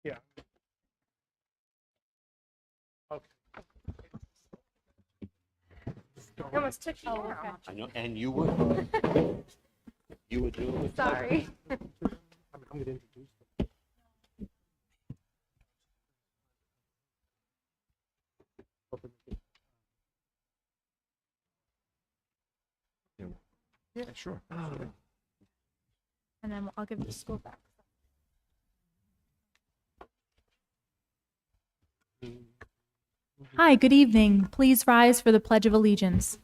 Yeah. Okay. I almost took you down. I know, and you were doing it. Sorry. I'm going to introduce them. Yeah, sure. And then I'll give the school back. Hi, good evening. Please rise for the Pledge of Allegiance.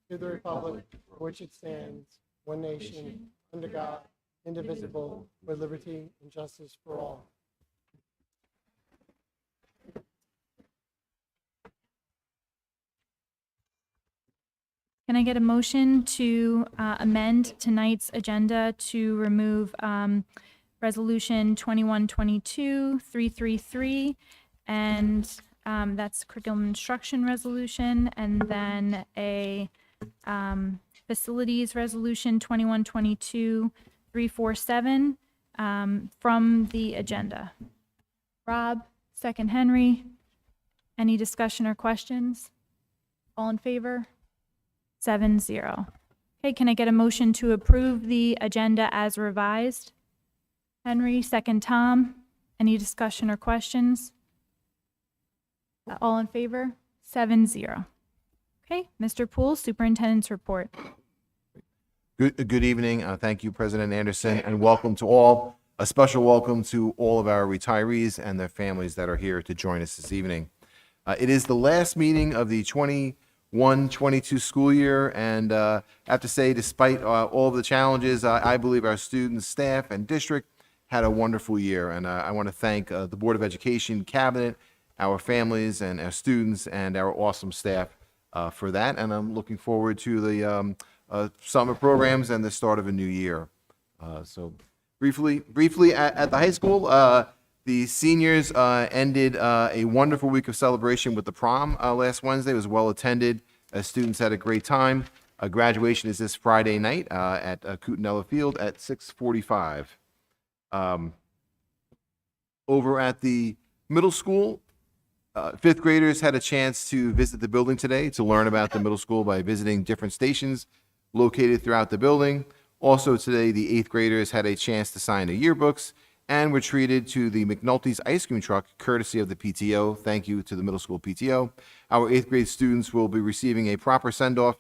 To the republic for which it stands, one nation, under God, indivisible, with liberty and justice for all. Can I get a motion to amend tonight's agenda to remove Resolution 2122-333, and that's curriculum instruction resolution, and then a facilities resolution 2122-347 from the agenda? Rob, second Henry. Any discussion or questions? All in favor? 7-0. Okay, can I get a motion to approve the agenda as revised? Henry, second Tom. Any discussion or questions? All in favor? 7-0. Okay, Mr. Poole, Superintendent's report. Good evening. Thank you, President Anderson, and welcome to all. A special welcome to all of our retirees and their families that are here to join us this evening. It is the last meeting of the 21-22 school year, and I have to say, despite all of the challenges, I believe our students, staff, and district had a wonderful year, and I want to thank the Board of Education, Cabinet, our families, and our students, and our awesome staff for that, and I'm looking forward to the summer programs and the start of a new year. So briefly at the high school, the seniors ended a wonderful week of celebration with the prom last Wednesday. It was well attended. Students had a great time. Graduation is this Friday night at Kootenella Field at 6:45. Over at the middle school, fifth graders had a chance to visit the building today to learn about the middle school by visiting different stations located throughout the building. Also today, the eighth graders had a chance to sign their yearbooks and were treated to the McNulty's ice cream truck, courtesy of the PTO. Thank you to the middle school PTO. Our eighth grade students will be receiving a proper send-off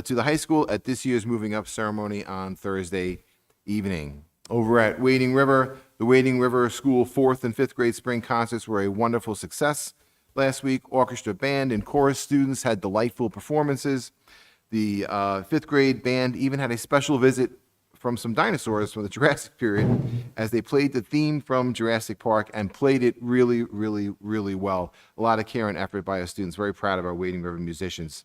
to the high school at this year's moving up ceremony on Thursday evening. Over at Wading River, the Wading River School 4th and 5th grade spring concerts were a wonderful success. Last week, orchestra, band, and chorus students had delightful performances. The 5th grade band even had a special visit from some dinosaurs from the Jurassic period as they played the theme from Jurassic Park and played it really, really, really well. A lot of care and effort by our students. Very proud of our Wading River musicians.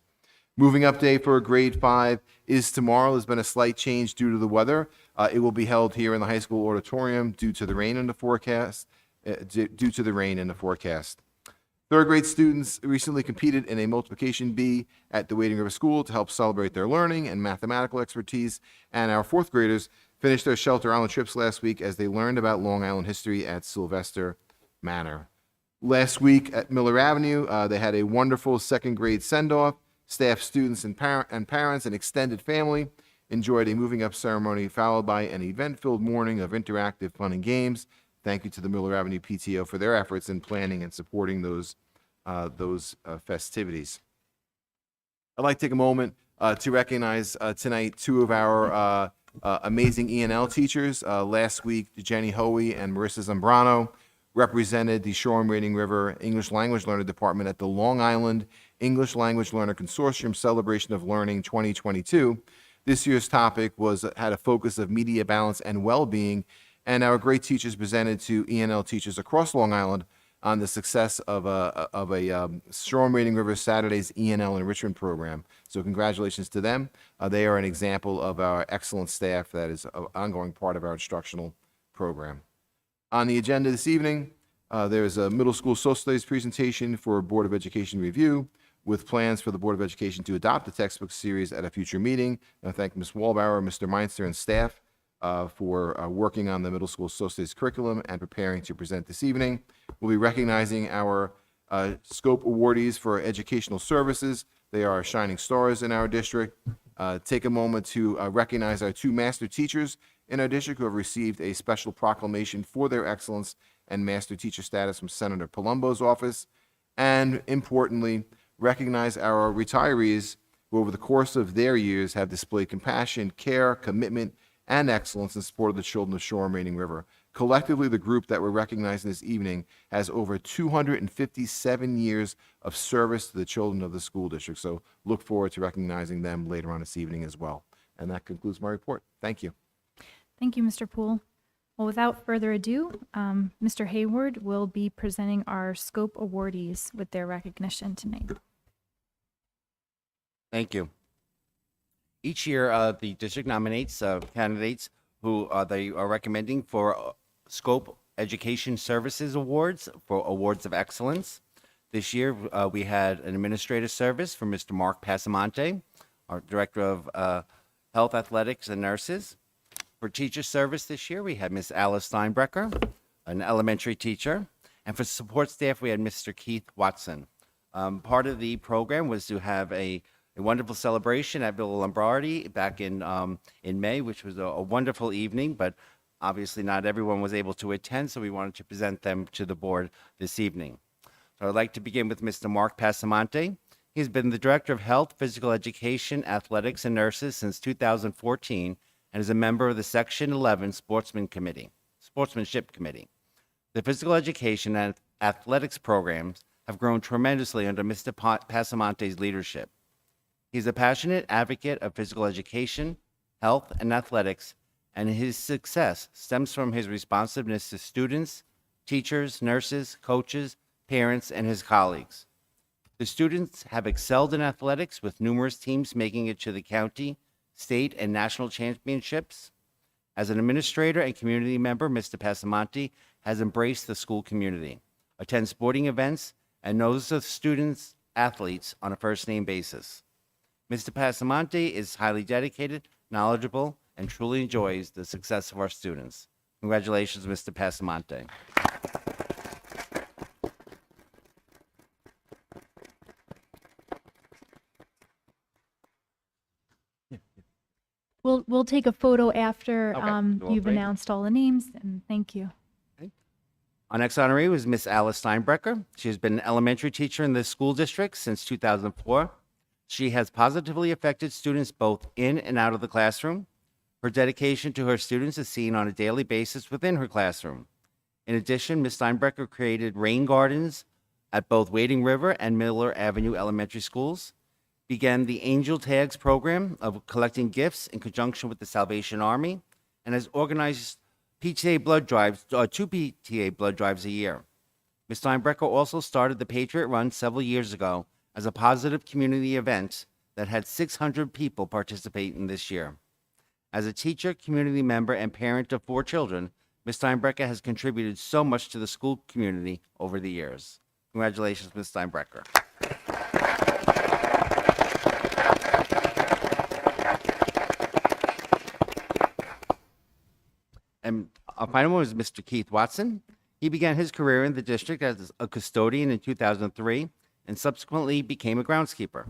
Moving up day for grade 5 is tomorrow. There's been a slight change due to the weather. It will be held here in the high school auditorium due to the rain in the forecast. Third grade students recently competed in a multiplication bee at the Wading River School to help celebrate their learning and mathematical expertise. And our fourth graders finished their Shelter Island trips last week as they learned about Long Island history at Sylvester Manor. Last week at Miller Avenue, they had a wonderful second grade send-off. Staff, students, and parents and extended family enjoyed a moving up ceremony followed by an event-filled morning of interactive fun and games. Thank you to the Miller Avenue PTO for their efforts in planning and supporting those festivities. I'd like to take a moment to recognize tonight two of our amazing E&L teachers. Last week, Jenny Hoey and Marissa Zambrano represented the Shoreham-Wading River English Language Learner Department at the Long Island English Language Learner Consortium Celebration of Learning 2022. This year's topic had a focus of media balance and well-being, and our great teachers presented to E&L teachers across Long Island on the success of a Shoreham-Wading River Saturdays E&L enrichment program. So congratulations to them. They are an example of our excellent staff that is an ongoing part of our instructional program. On the agenda this evening, there's a middle school social studies presentation for Board of Education review. with plans for the Board of Education to adopt the textbook series at a future meeting. And I thank Ms. Wallbauer, Mr. Meinster, and staff for working on the middle school associate's curriculum and preparing to present this evening. We'll be recognizing our scope awardees for educational services. They are shining stars in our district. Take a moment to recognize our 2 master teachers in our district who have received a special proclamation for their excellence and master teacher status from Senator Palumbo's office. And importantly, recognize our retirees who over the course of their years have displayed compassion, care, commitment, and excellence in support of the children of Shoreham-Wading River. Collectively, the group that we're recognizing this evening has over 257 years of service to the children of the school district. So look forward to recognizing them later on this evening as well. And that concludes my report. Thank you. Thank you, Mr. Poole. Well, without further ado, Mr. Hayward will be presenting our scope awardees with their recognition tonight. Thank you. Each year, the district nominates candidates who they are recommending for Scope Education Services Awards for Awards of Excellence. This year, we had an administrative service for Mr. Mark Passamonte, our Director of Health, Athletics, and Nurses. For teacher service this year, we had Miss Alice Steinbrecker, an elementary teacher. And for support staff, we had Mr. Keith Watson. Part of the program was to have a wonderful celebration at Villa Lombardi back in May, which was a wonderful evening, but obviously not everyone was able to attend, so we wanted to present them to the board this evening. So I'd like to begin with Mr. Mark Passamonte. He's been the Director of Health, Physical Education, Athletics, and Nurses since 2014 and is a member of the Section 11 Sportsmanship Committee. The physical education and athletics programs have grown tremendously under Mr. Passamonte's leadership. He's a passionate advocate of physical education, health, and athletics, and his success stems from his responsiveness to students, teachers, nurses, coaches, parents, and his colleagues. The students have excelled in athletics, with numerous teams making it to the county, state, and national championships. As an administrator and community member, Mr. Passamonte has embraced the school community, attends sporting events, and knows the students, athletes on a first-name basis. Mr. Passamonte is highly dedicated, knowledgeable, and truly enjoys the success of our students. Congratulations, Mr. Passamonte. We'll take a photo after Okay. you've Great. announced all the names, and thank you. Our next honoree was Miss Alice Steinbrecker. She has been an elementary teacher in the school district since 2004. She has positively affected students both in and out of the classroom. Her dedication to her students is seen on a daily basis within her classroom. In addition, Ms. Steinbrecker created rain gardens at both Wading River and Miller Avenue elementary schools, began the Angel Tags program of collecting gifts in conjunction with the Salvation Army, and has organized PTA blood drives, 2 PTA blood drives a year. Ms. Steinbrecker also started the Patriot Run several years ago as a positive community event that had 600 people participate in this year. As a teacher, community member, and parent of 4 children, Ms. Steinbrecker has contributed so much to the school community over the years. Congratulations, Ms. Steinbrecker. And our final one was Mr. Keith Watson. He began his career in the district as a custodian in 2003 and subsequently became a groundskeeper.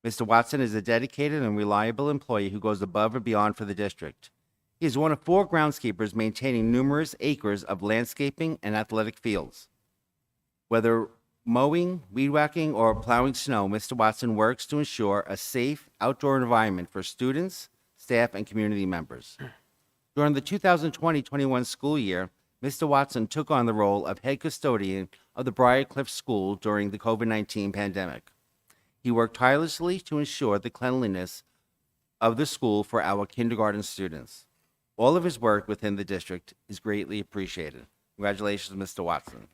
Mr. Watson is a dedicated and reliable employee who goes above and beyond for the district. He is one of 4 groundskeepers maintaining numerous acres of landscaping and athletic fields. Whether mowing, weed whacking, or plowing snow, Mr. Watson works to ensure a safe outdoor environment for students, staff, and community members. During the 2020-21 school year, Mr. Watson took on the role of head custodian of the Briarcliff School during the COVID-19 pandemic. He worked tirelessly to ensure the cleanliness of the school for our kindergarten students. All of his work within the district is greatly appreciated. Congratulations, Mr. Watson.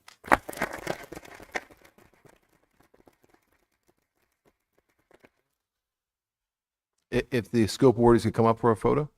If the scope awardees could come up for a photo.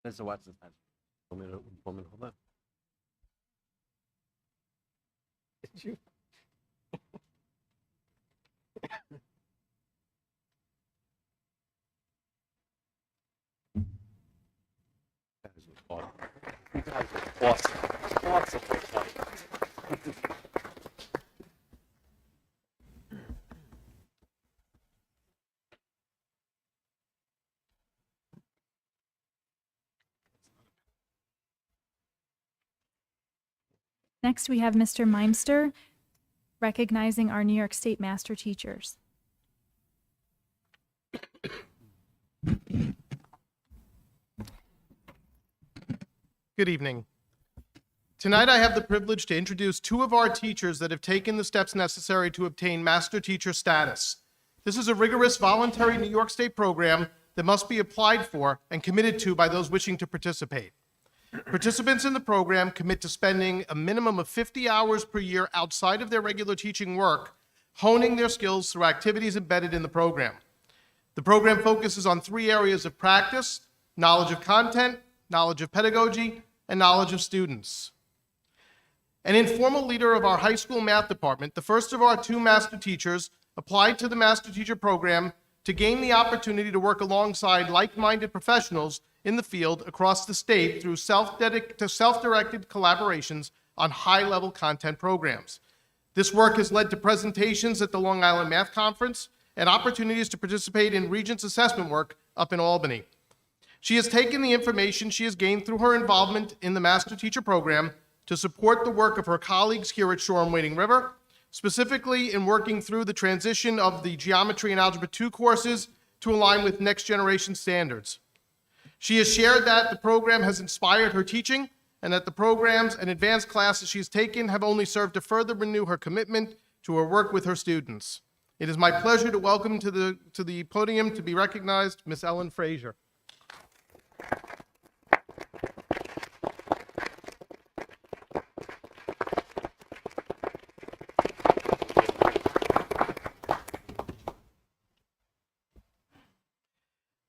Mr. Watson's time. Want me to hold that? That is awesome. You guys are awesome. Awesome. Next, we have Mr. Meimster recognizing our New York State master teachers. Good evening. Tonight, I have the privilege to introduce two of our teachers that have taken the steps necessary to obtain master teacher status. This is a rigorous voluntary New York State program that must be applied for and committed to by those wishing to participate. Participants in the program commit to spending a minimum of 50 hours per year outside of their regular teaching work, honing their skills through activities embedded in the program. The program focuses on 3 areas of practice: knowledge of content, knowledge of pedagogy, and knowledge of students. An informal leader of our high school math department, the first of our 2 master teachers, applied to the master teacher program to gain the opportunity to work alongside like-minded professionals in the field across the state through self-directed collaborations on high-level content programs. This work has led to presentations at the Long Island Math Conference and opportunities to participate in Regents assessment work up in Albany. She has taken the information she has gained through her involvement in the master teacher program to support the work of her colleagues here at Shoreham-Wading River, specifically in working through the transition of the Geometry and Algebra 2 courses to align with next generation standards. She has shared that the program has inspired her teaching and that the programs and advanced classes she's taken have only served to further renew her commitment to her work with her students. It is my pleasure to welcome to the podium to be recognized Miss Ellen Frazier.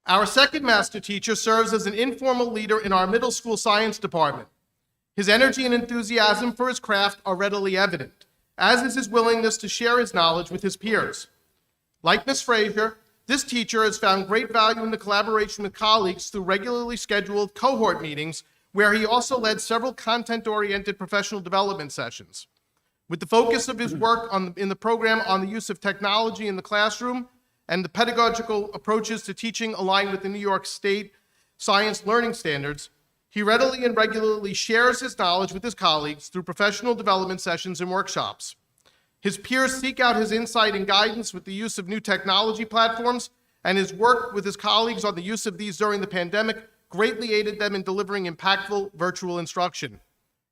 Our second master teacher serves as an informal leader in our middle school science department. His energy and enthusiasm for his craft are readily evident, as is his willingness to share his knowledge with his peers. Like Ms. Frazier, this teacher has found great value in the collaboration with colleagues through regularly scheduled cohort meetings, where he also led several content-oriented professional development sessions. With the focus of his work in the program on the use of technology in the classroom, and the pedagogical approaches to teaching aligned with the New York State science learning standards, he readily and regularly shares his knowledge with his colleagues through professional development sessions and workshops. His peers seek out his insight and guidance with the use of new technology platforms, and his work with his colleagues on the use of these during the pandemic greatly aided them in delivering impactful virtual instruction.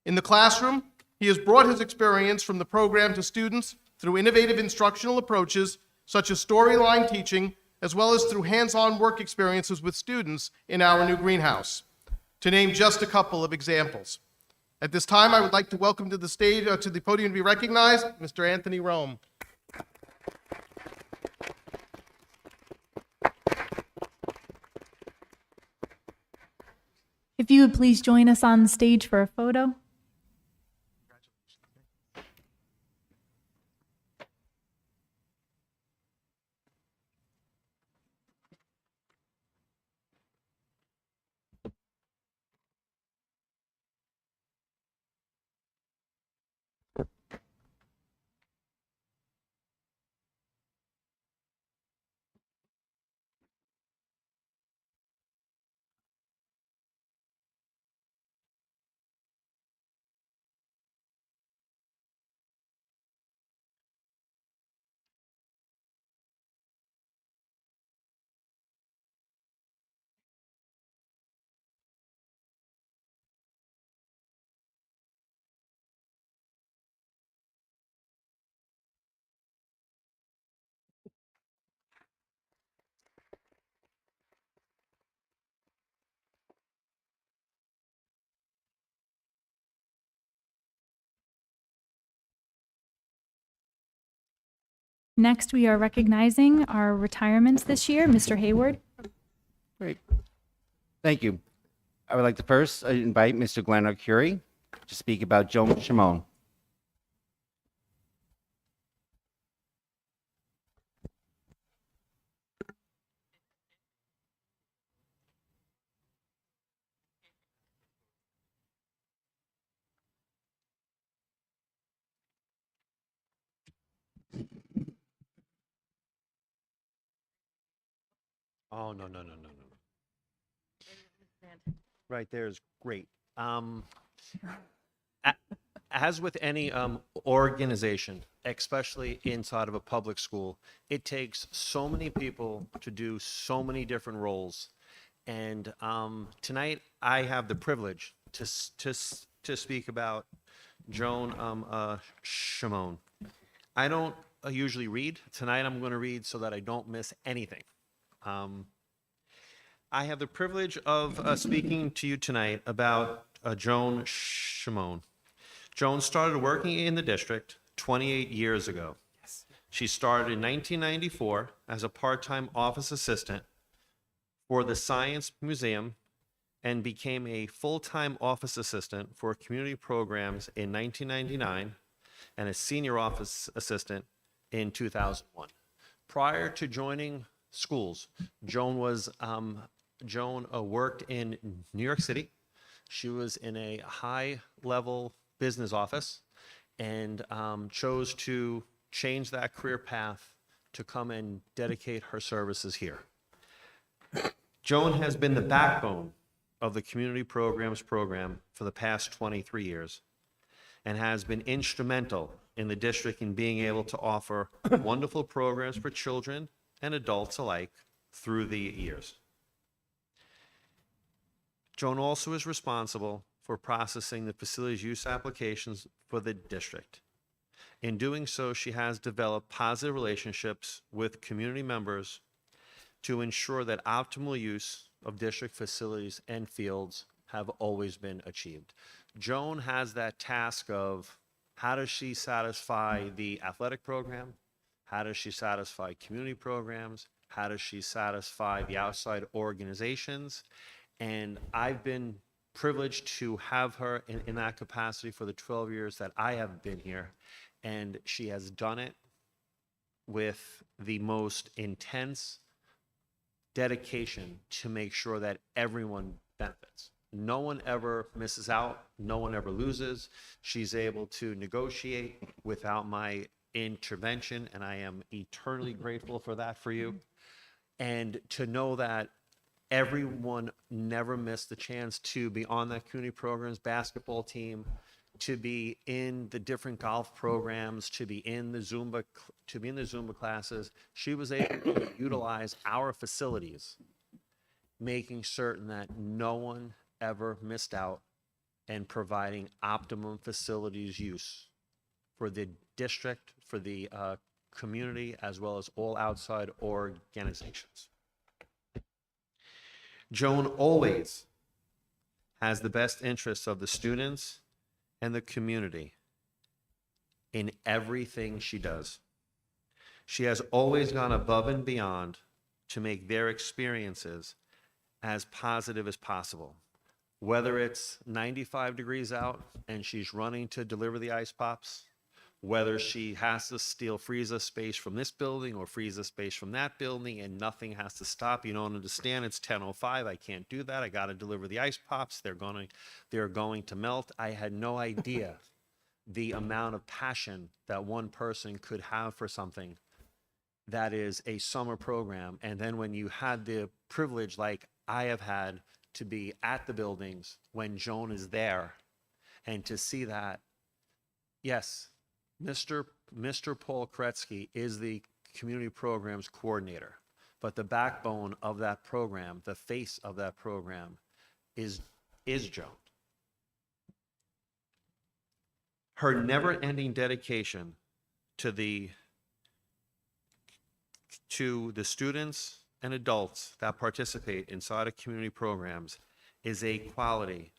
In the classroom, he has brought his experience from the program to students through innovative instructional approaches such as storyline teaching, as well as through hands-on work experiences with students in our new greenhouse, to name just a couple of examples. At this time, I would like to welcome to the stage, to the podium to be recognized, Mr. Anthony Rome. If you would please join us on the stage for a photo. Next, we are recognizing our retirements this year. Mr. Hayward. Great. Thank you. I would like to first invite Mr. Glenn Arcuri to speak about Joan Shimon. Oh, no, no, no, no, no. Right there is great. A- As with any organization, especially inside of a public school, it takes so many people to do so many different roles. And tonight, I have the privilege to speak about Joan Shimon. I don't usually read. Tonight, I'm going to read so that I don't miss anything. I have the privilege of speaking to you tonight about Joan Shimon. Joan started working in the district 28 years ago. She started in 1994 as a part-time office assistant for the Science Museum and became a full-time office assistant for community programs in 1999 and a senior office assistant in 2001. Prior to joining schools, Joan worked in New York City. She was in a high-level business office and chose to change that career path to come and dedicate her services here. Joan has been the backbone of the community programs program for the past 23 years and has been instrumental in the district in being able to offer wonderful programs for children and adults alike through the years. Joan also is responsible for processing the facilities use applications for the district. In doing so, she has developed positive relationships with community members to ensure that optimal use of district facilities and fields have always been achieved. Joan has that task of how does she satisfy the athletic program? How does she satisfy community programs? How does she satisfy the outside organizations? And I've been privileged to have her in that capacity for the 12 years that I have been here. And she has done it with the most intense dedication to make sure that everyone benefits. No one ever misses out. No one ever loses. She's able to negotiate without my intervention, and I am eternally grateful for that for you. And to know that everyone never missed the chance to be on that community programs basketball team, to be in the different golf programs, to be in the Zumba classes. She was able to utilize our facilities, making certain that no one ever missed out and providing optimum facilities use for the district, for the community, as well as all outside organizations. Joan always has the best interests of the students and the community in everything she does. She has always gone above and beyond to make their experiences as positive as possible. Whether it's 95 degrees out and she's running to deliver the ice pops, whether she has to steal freezer space from this building or freezer space from that building and nothing has to stop. You don't understand, it's 10:05, I can't do that. I got to deliver the ice pops. They're going to melt. I had no idea the amount of passion that one person could have for something that is a summer program. And then when you had the privilege, like I have had, to be at the buildings when Joan is there and to see that, yes, Mr. Paul Koretsky is the community programs coordinator, but the backbone of that program, the face of that program is Joan. Her never-ending dedication to the students and adults that participate inside of community programs is a quality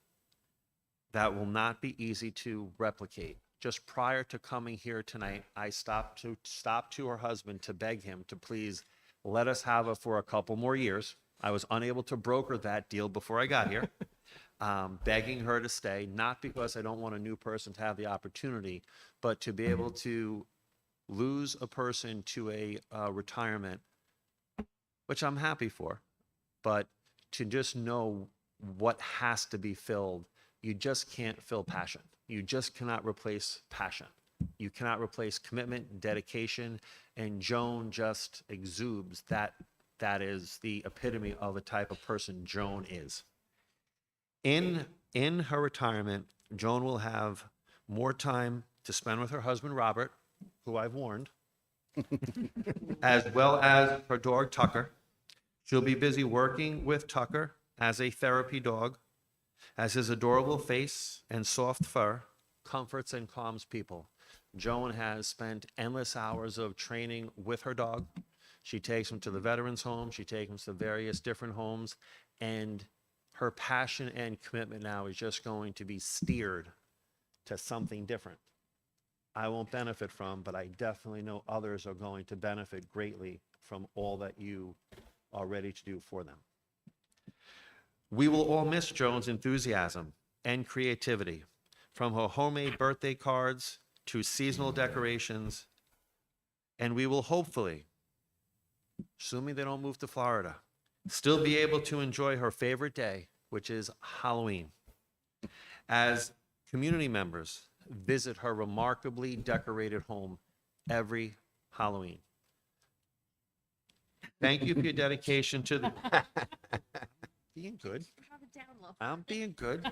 that will not be easy to replicate. Just prior to coming here tonight, I stopped to her husband to beg him to please let us have her for a couple more years. I was unable to broker that deal before I got here. begging her to stay, not because I don't want a new person to have the opportunity, but to be able to lose a person to a retirement, which I'm happy for, but to just know what has to be filled. You just can't fill passion. You just cannot replace passion. You cannot replace commitment, dedication, and Joan just exudes that. That is the epitome of the type of person Joan is. In her retirement, Joan will have more time to spend with her husband, Robert, who I've warned, as well as her dog, Tucker. She'll be busy working with Tucker as a therapy dog, as his adorable face and soft fur comforts and calms people. Joan has spent endless hours of training with her dog. She takes him to the veterans home. She takes him to various different homes. And her passion and commitment now is just going to be steered to something different. I won't benefit from, but I definitely know others are going to benefit greatly from all that you are ready to do for them. We will all miss Joan's enthusiasm and creativity, from her homemade birthday cards to seasonal decorations, and we will hopefully, assuming they don't move to Florida, still be able to enjoy her favorite day, which is Halloween, as community members visit her remarkably decorated home every Halloween. Thank you for your dedication to the... Being good. I'm being good.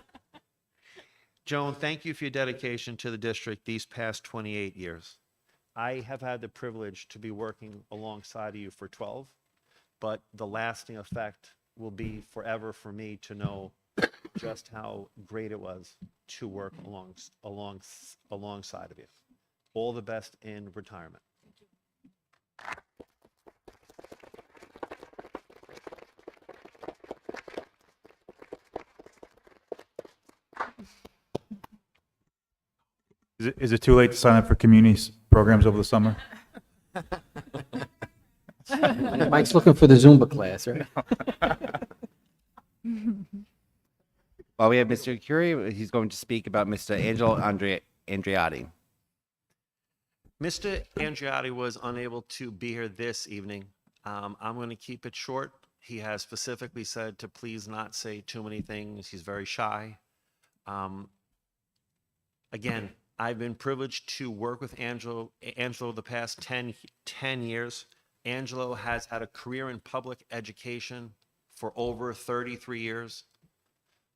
Joan, thank you for your dedication to the district these past 28 years. I have had the privilege to be working alongside of you for 12, but the lasting effect will be forever for me to know just how great it was to work alongside of you. All the best in retirement. Is it too late to sign up for community programs over the summer? Mike's looking for the Zumba class, right? Well, we have Mr. Curie. He's going to speak about Mr. Angelo Andreotti. Mr. Andreotti was unable to be here this evening. I'm going to keep it short. He has specifically said to please not say too many things. He's very shy. Again, I've been privileged to work with Angelo the past 10 years. Angelo has had a career in public education for over 33 years.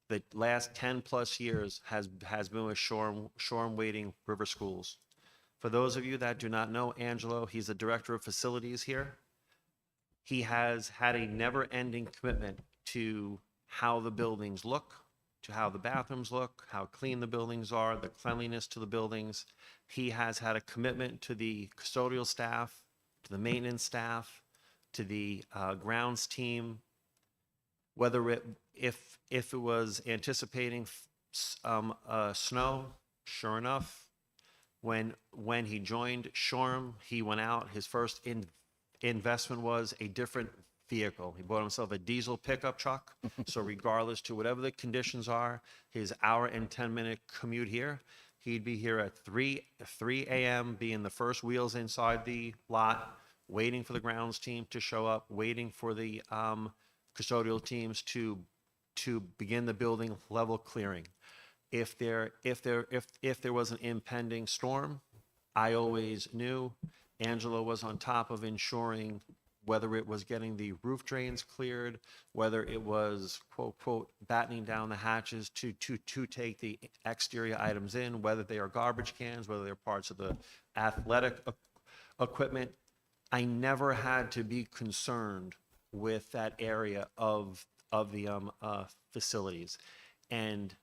The last 10 plus years has been with Shoreham-Wading River Schools. For those of you that do not know Angelo, he's the director of facilities here. He has had a never-ending commitment to how the buildings look, to how the bathrooms look, how clean the buildings are, the cleanliness to the buildings. He has had a commitment to the custodial staff, to the maintenance staff, to the grounds team, whether if it was anticipating snow. Sure enough, when he joined Shoreham, he went out. His first investment was a different vehicle. He bought himself a diesel pickup truck. So regardless to whatever the conditions are, his hour and 10-minute commute here, he'd be here at 3 a.m., being the first wheels inside the lot, waiting for the grounds team to show up, waiting for the custodial teams to begin the building level clearing. If there was an impending storm, I always knew Angelo was on top of ensuring whether it was getting the roof drains cleared, whether it was quote battening down the hatches to take the exterior items in, whether they are garbage cans, whether they're parts of the athletic equipment. I never had to be concerned with that area of the facilities. And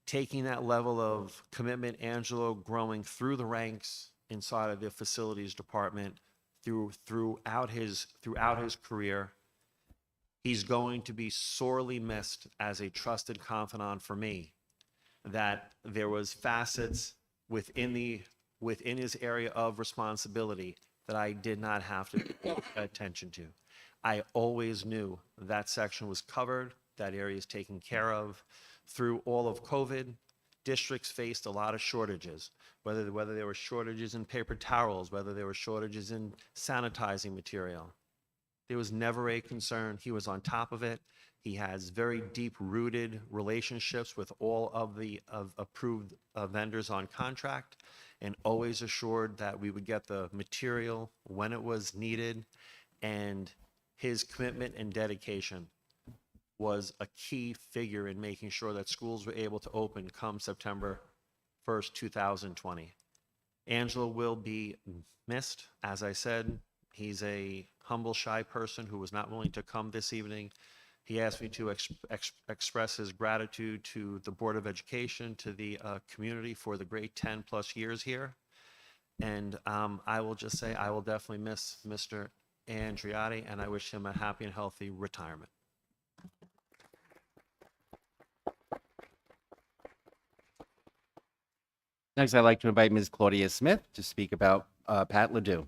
taking that level of commitment, Angelo growing through the ranks inside of the facilities department throughout his career, he's going to be sorely missed as a trusted confidant for me. That there was facets within his area of responsibility that I did not have to pay attention to. I always knew that section was covered. that area is taken care of. Through all of COVID, districts faced a lot of shortages, whether there were shortages in paper towels, whether there were shortages in sanitizing material. There was never a concern. He was on top of it. He has very deep-rooted relationships with all of the approved vendors on contract, and always assured that we would get the material when it was needed. And his commitment and dedication was a key figure in making sure that schools were able to open come September 1st, 2020. Angelo will be missed. As I said, he's a humble, shy person who was not willing to come this evening. He asked me to express his gratitude to the Board of Education, to the community for the great 10 plus years here. And I will just say, I will definitely miss Mr. Andriotti, and I wish him a happy and healthy retirement. Next, I'd like to invite Ms. Claudia Smith to speak about Pat Ledoux.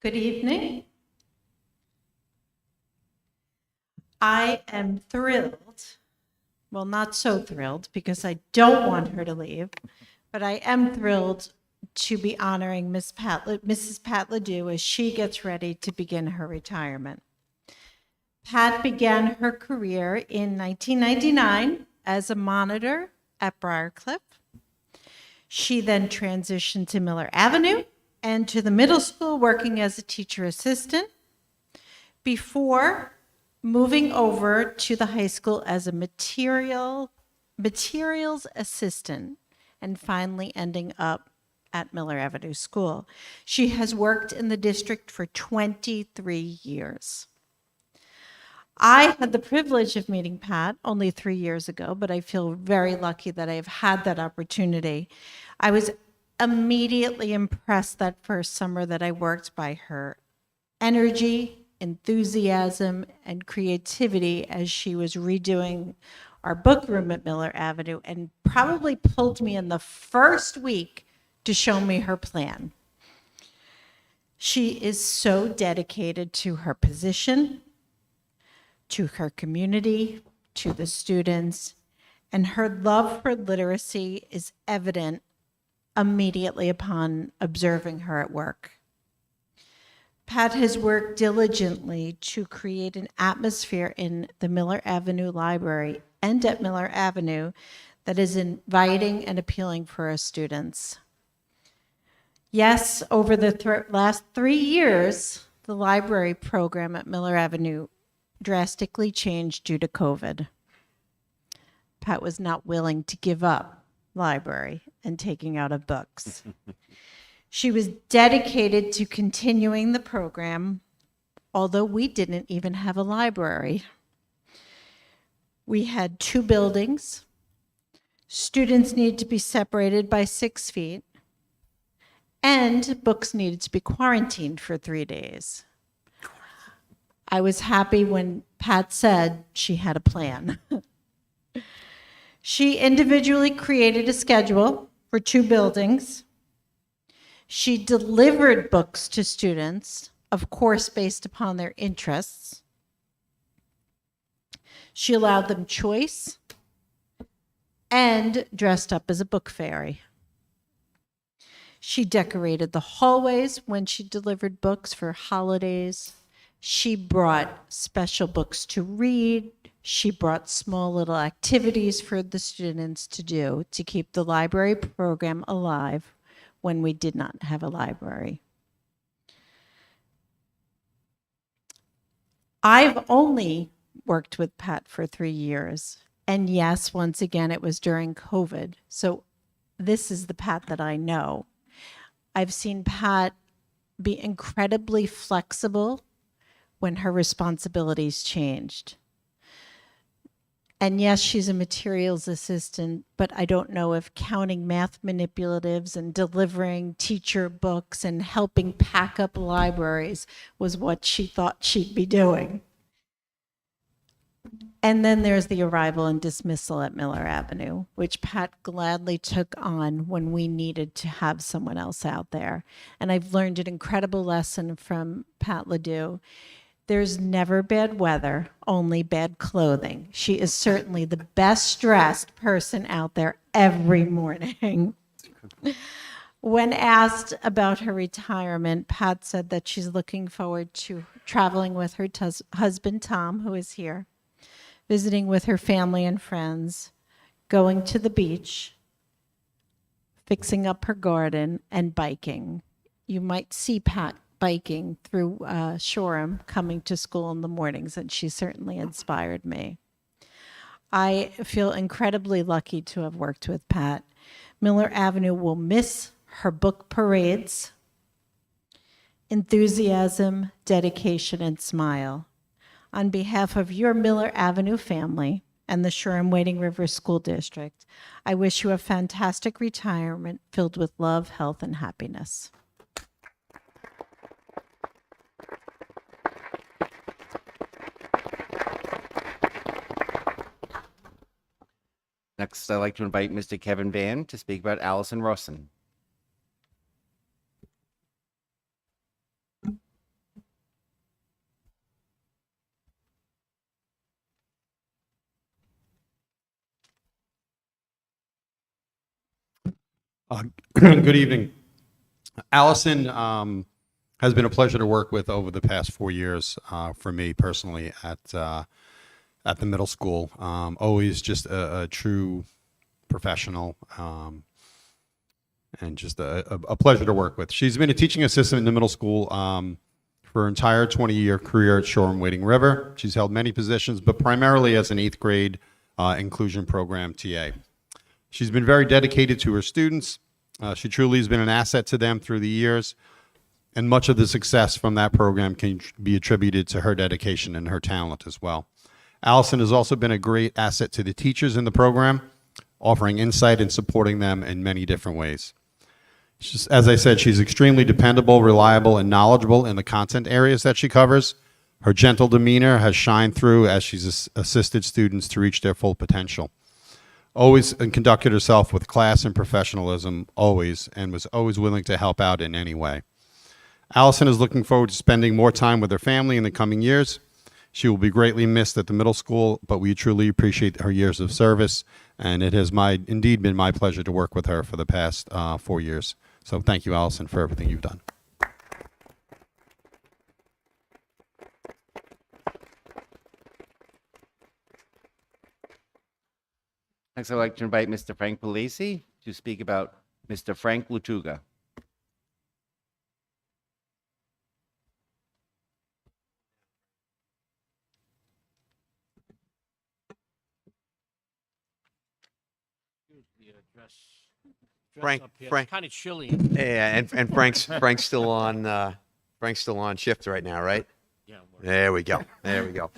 Good evening. I am thrilled, well, not so thrilled because I don't want her to leave, but I am thrilled to be honoring Mrs. Pat Ledoux as she gets ready to begin her retirement. Pat began her career in 1999 as a monitor at Briarcliff. She then transitioned to Miller Avenue and to the middle school working as a teacher assistant before moving over to the high school as a materials assistant and finally ending up at Miller Avenue School. She has worked in the district for 23 years. I had the privilege of meeting Pat only 3 years ago, but I feel very lucky that I've had that opportunity. I was immediately impressed that first summer that I worked by her energy, enthusiasm, and creativity as she was redoing our book room at Miller Avenue, and probably pulled me in the first week to show me her plan. She is so dedicated to her position, to her community, to the students, and her love for literacy is evident immediately upon observing her at work. Pat has worked diligently to create an atmosphere in the Miller Avenue Library and at Miller Avenue that is inviting and appealing for our students. Yes, over the last 3 years, the library program at Miller Avenue drastically changed due to COVID. Pat was not willing to give up library and taking out of books. She was dedicated to continuing the program, although we didn't even have a library. We had 2 buildings. Students needed to be separated by 6 feet, and books needed to be quarantined for 3 days. I was happy when Pat said she had a plan. She individually created a schedule for 2 buildings. She delivered books to students, of course, based upon their interests. She allowed them choice and dressed up as a book fairy. She decorated the hallways when she delivered books for holidays. She brought special books to read. She brought small little activities for the students to do to keep the library program alive when we did not have a library. I've only worked with Pat for 3 years. And yes, once again, it was during COVID. So this is the Pat that I know. I've seen Pat be incredibly flexible when her responsibilities changed. And yes, she's a materials assistant, but I don't know if counting math manipulatives and delivering teacher books and helping pack up libraries was what she thought she'd be doing. And then there's the arrival and dismissal at Miller Avenue, which Pat gladly took on when we needed to have someone else out there. And I've learned an incredible lesson from Pat Ledoux. There's never bad weather, only bad clothing. She is certainly the best dressed person out there every morning. When asked about her retirement, Pat said that she's looking forward to traveling with her husband, Tom, who is here, visiting with her family and friends, going to the beach, fixing up her garden, and biking. You might see Pat biking through Shoreham coming to school in the mornings, and she certainly inspired me. I feel incredibly lucky to have worked with Pat. Miller Avenue will miss her book parades, enthusiasm, dedication, and smile. On behalf of your Miller Avenue family and the Shoreham-Wading River School District, I wish you a fantastic retirement filled with love, health, and happiness. Next, I'd like to invite Mr. Kevin Van to speak about Allison Russin. Good evening. Allison has been a pleasure to work with over the past 4 years for me personally at the middle school. Always just a true professional and just a pleasure to work with. She's been a teaching assistant in the middle school for her entire 20-year career at Shoreham-Wading River. She's held many positions, but primarily as an 8th grade inclusion program TA. She's been very dedicated to her students. She truly has been an asset to them through the years, and much of the success from that program can be attributed to her dedication and her talent as well. Allison has also been a great asset to the teachers in the program, offering insight and supporting them in many different ways. As I said, she's extremely dependable, reliable, and knowledgeable in the content areas that she covers. Her gentle demeanor has shined through as she's assisted students to reach their full potential. Always and conducted herself with class and professionalism, always, and was always willing to help out in any way. Allison is looking forward to spending more time with her family in the coming years. She will be greatly missed at the middle school, but we truly appreciate her years of service, and it has indeed been my pleasure to work with her for the past 4 years. So thank you, Allison, for everything you've done. Next, I'd like to invite Mr. Frank Palisi to speak about Mr. Frank Lutuga. Frank, Kind of chilly. yeah, and Frank's still on shift right now, right? Yeah. There we go. There we go.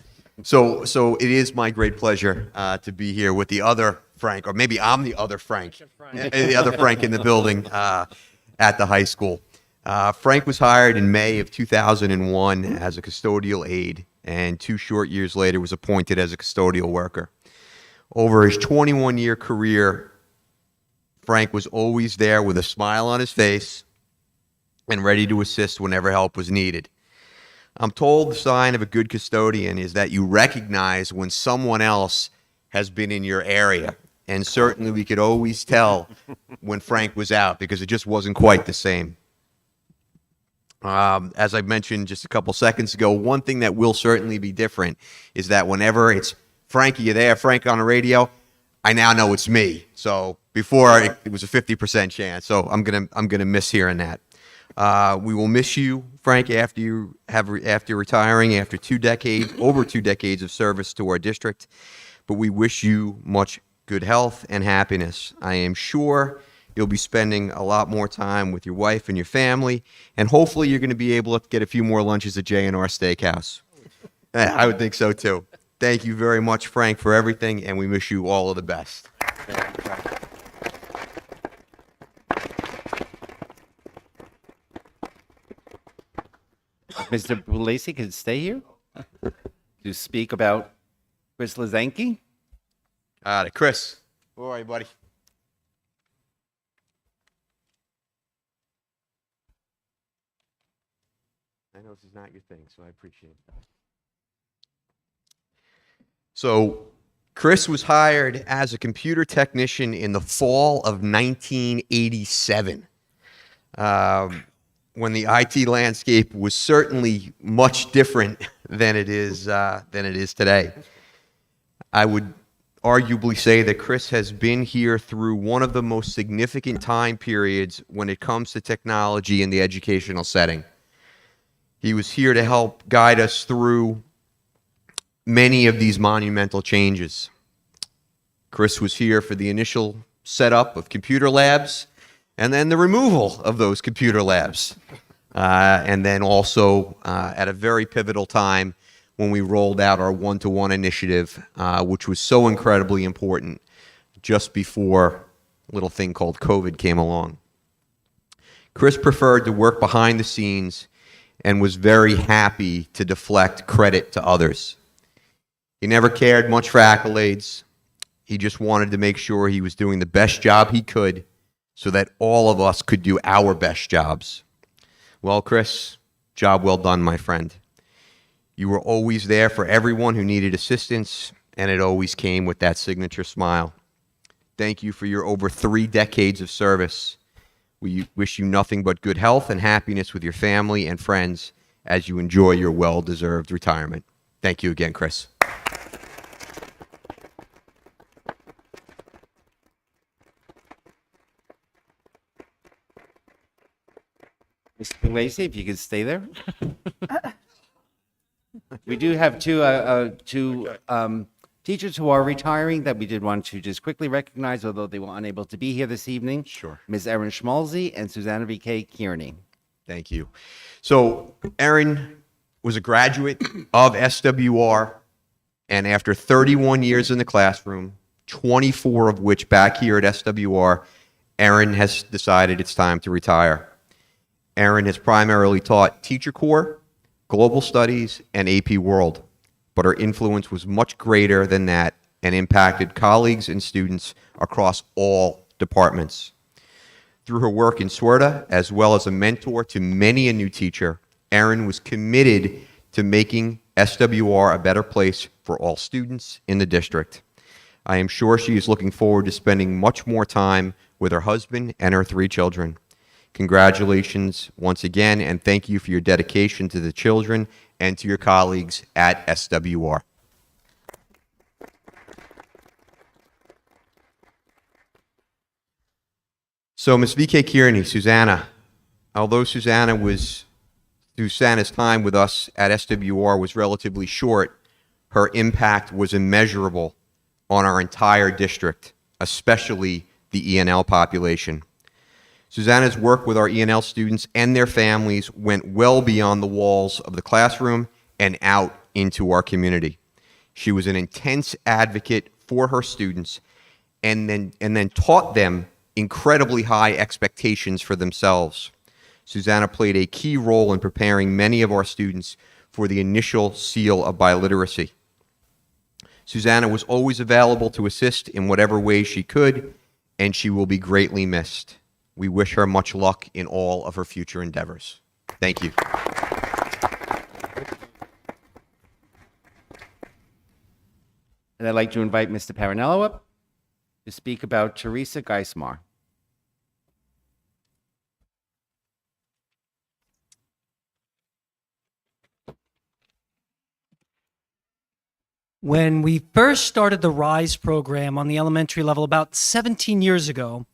So it is my great pleasure to be here with the other Frank, or maybe I'm the other Frank, the other Frank in the building at the high school. Frank was hired in May of 2001 as a custodial aide, and 2 short years later was appointed as a custodial worker. Over his 21-year career, Frank was always there with a smile on his face and ready to assist whenever help was needed. I'm told the sign of a good custodian is that you recognize when someone else has been in your area. And certainly we could always tell when Frank was out because it just wasn't quite the same. As I mentioned just a couple seconds ago, one thing that will certainly be different is that whenever it's Frankie, you there, Frank on the radio, I now know it's me. So before it was a 50% chance. So I'm gonna miss hearing that. We will miss you, Frank, after retiring after over 2 decades of service to our district. But we wish you much good health and happiness. I am sure you'll be spending a lot more time with your wife and your family, and hopefully you're going to be able to get a few more lunches at J&R Steakhouse. I would think so too. Thank you very much, Frank, for everything, and we wish you all of the best. Mr. Palisi can stay here to speak about Chris Lazanki. Got it. Chris. Where are you, buddy? I know this is not your thing, so I appreciate it. So, Chris was hired as a computer technician in the fall of 1987, when the IT landscape was certainly much different than it is today. I would arguably say that Chris has been here through one of the most significant time periods when it comes to technology in the educational setting. He was here to help guide us through many of these monumental changes. Chris was here for the initial setup of computer labs and then the removal of those computer labs. And then also at a very pivotal time when we rolled out our one-to-one initiative, which was so incredibly important just before a little thing called COVID came along. Chris preferred to work behind the scenes and was very happy to deflect credit to others. He never cared much for accolades. He just wanted to make sure he was doing the best job he could so that all of us could do our best jobs. Well, Chris, job well done, my friend. You were always there for everyone who needed assistance, and it always came with that signature smile. Thank you for your over 3 decades of service. We wish you nothing but good health and happiness with your family and friends as you enjoy your well-deserved retirement. Thank you again, Chris. Mr. Lacey, if you could stay there. We do have two teachers who are retiring that we did want to just quickly recognize, although they were unable to be here this evening. Sure. Ms. Erin Schmalzy and Susanna V.K. Kearney. Thank you. So Erin was a graduate of SWR, and after 31 years in the classroom, 24 of which back here at SWR, Erin has decided it's time to retire. Erin has primarily taught Teacher Corps, Global Studies, and AP World, but her influence was much greater than that and impacted colleagues and students across all departments. Through her work in SWRTA, as well as a mentor to many a new teacher, Erin was committed to making SWR a better place for all students in the district. I am sure she is looking forward to spending much more time with her husband and her 3 children. Congratulations once again, and thank you for your dedication to the children and to your colleagues at SWR. So, Ms. V.K. Kearney, Susanna, although Susanna's time with us at SWR was relatively short, her impact was immeasurable on our entire district, especially the ENL population. Susanna's work with our ENL students and their families went well beyond the walls of the classroom and out into our community. She was an intense advocate for her students and then taught them incredibly high expectations for themselves. Susanna played a key role in preparing many of our students for the initial seal of biliteracy. Susanna was always available to assist in whatever way she could, and she will be greatly missed. We wish her much luck in all of her future endeavors. Thank you. And I'd like to invite Mr. Parinello up to speak about Teresa Geismar. When we first started the RISE program on the elementary level about 17 years ago,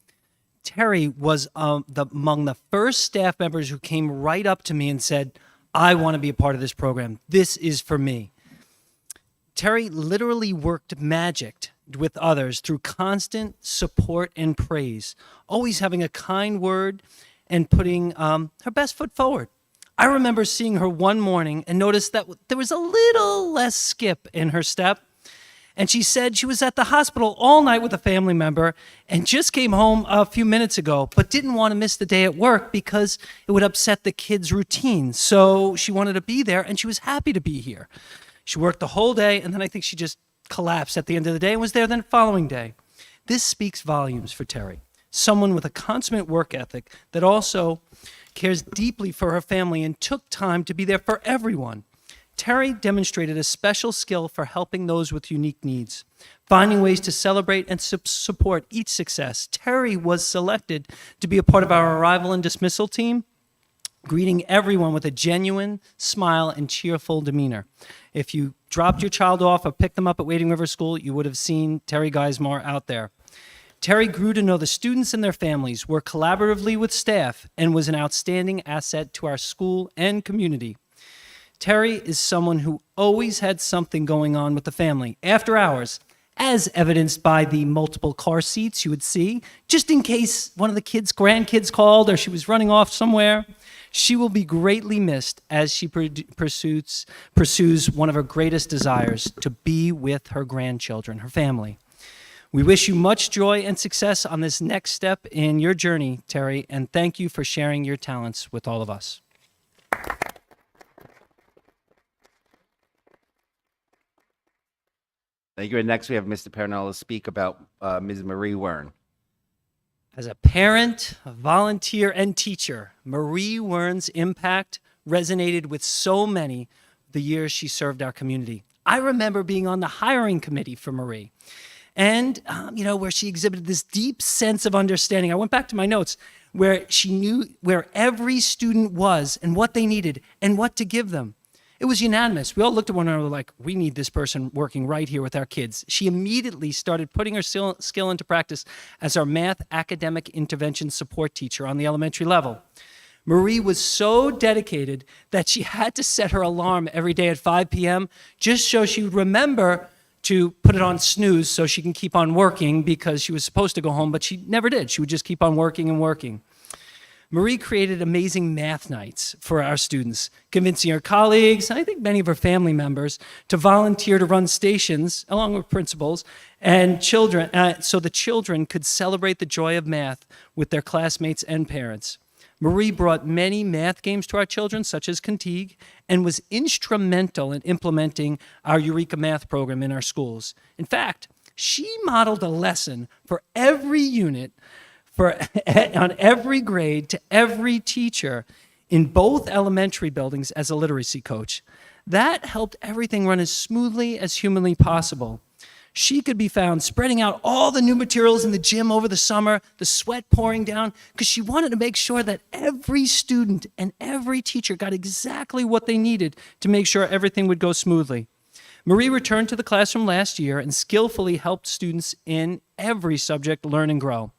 Terry was among the first staff members who came right up to me and said, I want to be a part of this program. This is for me. Terry literally worked magic with others through constant support and praise, always having a kind word and putting her best foot forward. I remember seeing her one morning and noticed that there was a little less skip in her step. And she said she was at the hospital all night with a family member and just came home a few minutes ago, but didn't want to miss the day at work because it would upset the kids' routine. So she wanted to be there, and she was happy to be here. She worked the whole day, and then I think she just collapsed at the end of the day and was there the following day. This speaks volumes for Terry, someone with a consummate work ethic that also cares deeply for her family and took time to be there for everyone. Terry demonstrated a special skill for helping those with unique needs, finding ways to celebrate and support each success. Terry was selected to be a part of our arrival and dismissal team, greeting everyone with a genuine smile and cheerful demeanor. If you dropped your child off or picked them up at Wading River School, you would have seen Terry Geismar out there. Terry grew to know the students and their families, worked collaboratively with staff, and was an outstanding asset to our school and community. Terry is someone who always had something going on with the family after hours, as evidenced by the multiple car seats you would see, just in case one of the grandkids called or she was running off somewhere. She will be greatly missed as she pursues one of her greatest desires, to be with her grandchildren, her family. We wish you much joy and success on this next step in your journey, Terry, and thank you for sharing your talents with all of us. Thank you. And next we have Mr. Pernella speak about Ms. Marie Wern. As a parent, a volunteer, and teacher, Marie Wern's impact resonated with so many the years she served our community. I remember being on the hiring committee for Marie, and where she exhibited this deep sense of understanding. I went back to my notes where she knew where every student was and what they needed and what to give them. It was unanimous. We all looked at one another like, we need this person working right here with our kids. She immediately started putting her skill into practice as our math academic intervention support teacher on the elementary level. Marie was so dedicated that she had to set her alarm every day at 5 p.m. just so she would remember to put it on snooze so she can keep on working, because she was supposed to go home, but she never did. She would just keep on working and working. Marie created amazing math nights for our students, convincing her colleagues, and I think many of her family members, to volunteer to run stations, along with principals and children, so the children could celebrate the joy of math with their classmates and parents. Marie brought many math games to our children, such as Contigue, and was instrumental in implementing our Eureka Math program in our schools. In fact, she modeled a lesson for every unit on every grade to every teacher in both elementary buildings as a literacy coach. That helped everything run as smoothly as humanly possible. She could be found spreading out all the new materials in the gym over the summer, the sweat pouring down, because she wanted to make sure that every student and every teacher got exactly what they needed to make sure everything would go smoothly. Marie returned to the classroom last year and skillfully helped students in every subject learn and grow.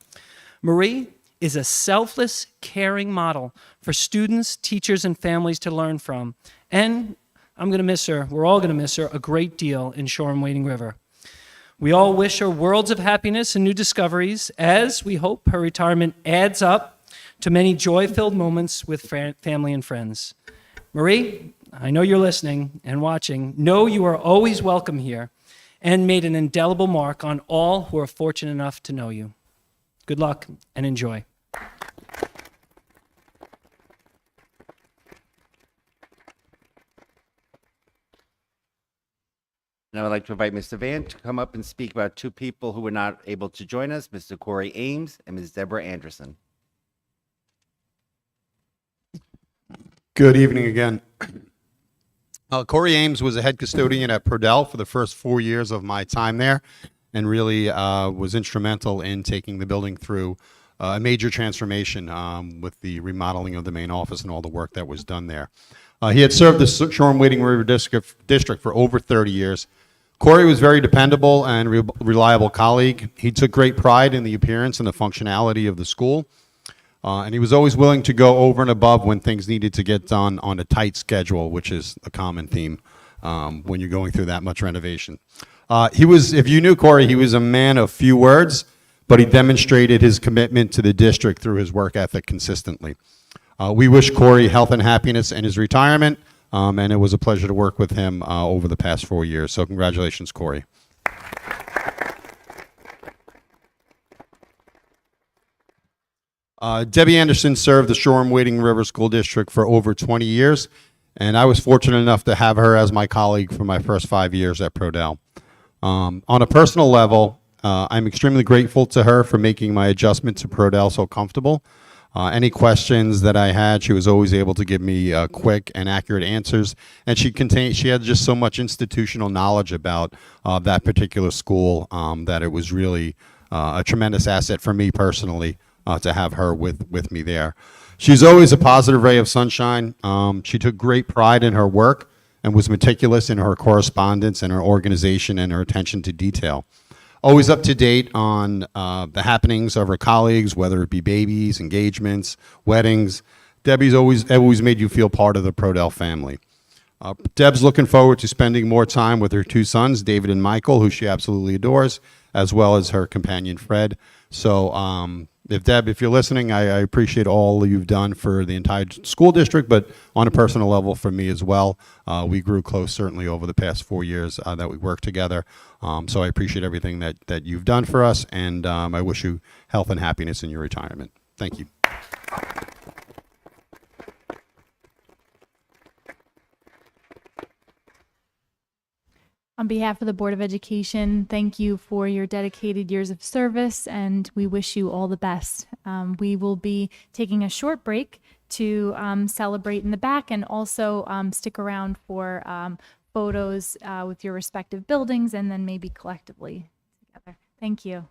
Marie is a selfless, caring model for students, teachers, and families to learn from. And I'm going to miss her, we're all going to miss her a great deal in Shoreham-Wading River. We all wish her worlds of happiness and new discoveries, as we hope her retirement adds up to many joy-filled moments with family and friends. Marie, I know you're listening and watching. Know you are always welcome here, and made an indelible mark on all who are fortunate enough to know you. Good luck and enjoy. Now I'd like to invite Mr. Van to come up and speak about two people who were not able to join us, Mr. Corey Ames and Ms. Deborah Anderson. Good evening again. Corey Ames was a head custodian at Purdell for the first 4 years of my time there, and really was instrumental in taking the building through a major transformation with the remodeling of the main office and all the work that was done there. He had served the Shoreham-Wading River District for over 30 years. Corey was very dependable and reliable colleague. He took great pride in the appearance and the functionality of the school. And he was always willing to go over and above when things needed to get done on a tight schedule, which is a common theme when you're going through that much renovation. If you knew Corey, he was a man of few words, but he demonstrated his commitment to the district through his work ethic consistently. We wish Corey health and happiness in his retirement, and it was a pleasure to work with him over the past 4 years. So congratulations, Corey. Debbie Anderson served the Shoreham-Wading River School District for over 20 years, and I was fortunate enough to have her as my colleague for my first 5 years at Prodell. On a personal level, I'm extremely grateful to her for making my adjustment to Prodell so comfortable. Any questions that I had, she was always able to give me quick and accurate answers, and she had just so much institutional knowledge about that particular school that it was really a tremendous asset for me personally to have her with me there. She's always a positive ray of sunshine. She took great pride in her work and was meticulous in her correspondence and her organization and her attention to detail. Always up to date on the happenings of her colleagues, whether it be babies, engagements, weddings. Debbie's always made you feel part of the Prodell family. Deb's looking forward to spending more time with her two sons, David and Michael, who she absolutely adores, as well as her companion, Fred. So, Deb, if you're listening, I appreciate all you've done for the entire school district, but on a personal level for me as well. We grew close certainly over the past 4 years that we worked together. So I appreciate everything that you've done for us, and I wish you health and happiness in your retirement. Thank you. On behalf of the Board of Education, thank you for your dedicated years of service, and we wish you all the best. We will be taking a short break to celebrate in the back, and also stick around for photos with your respective buildings, and then maybe collectively together. Thank you.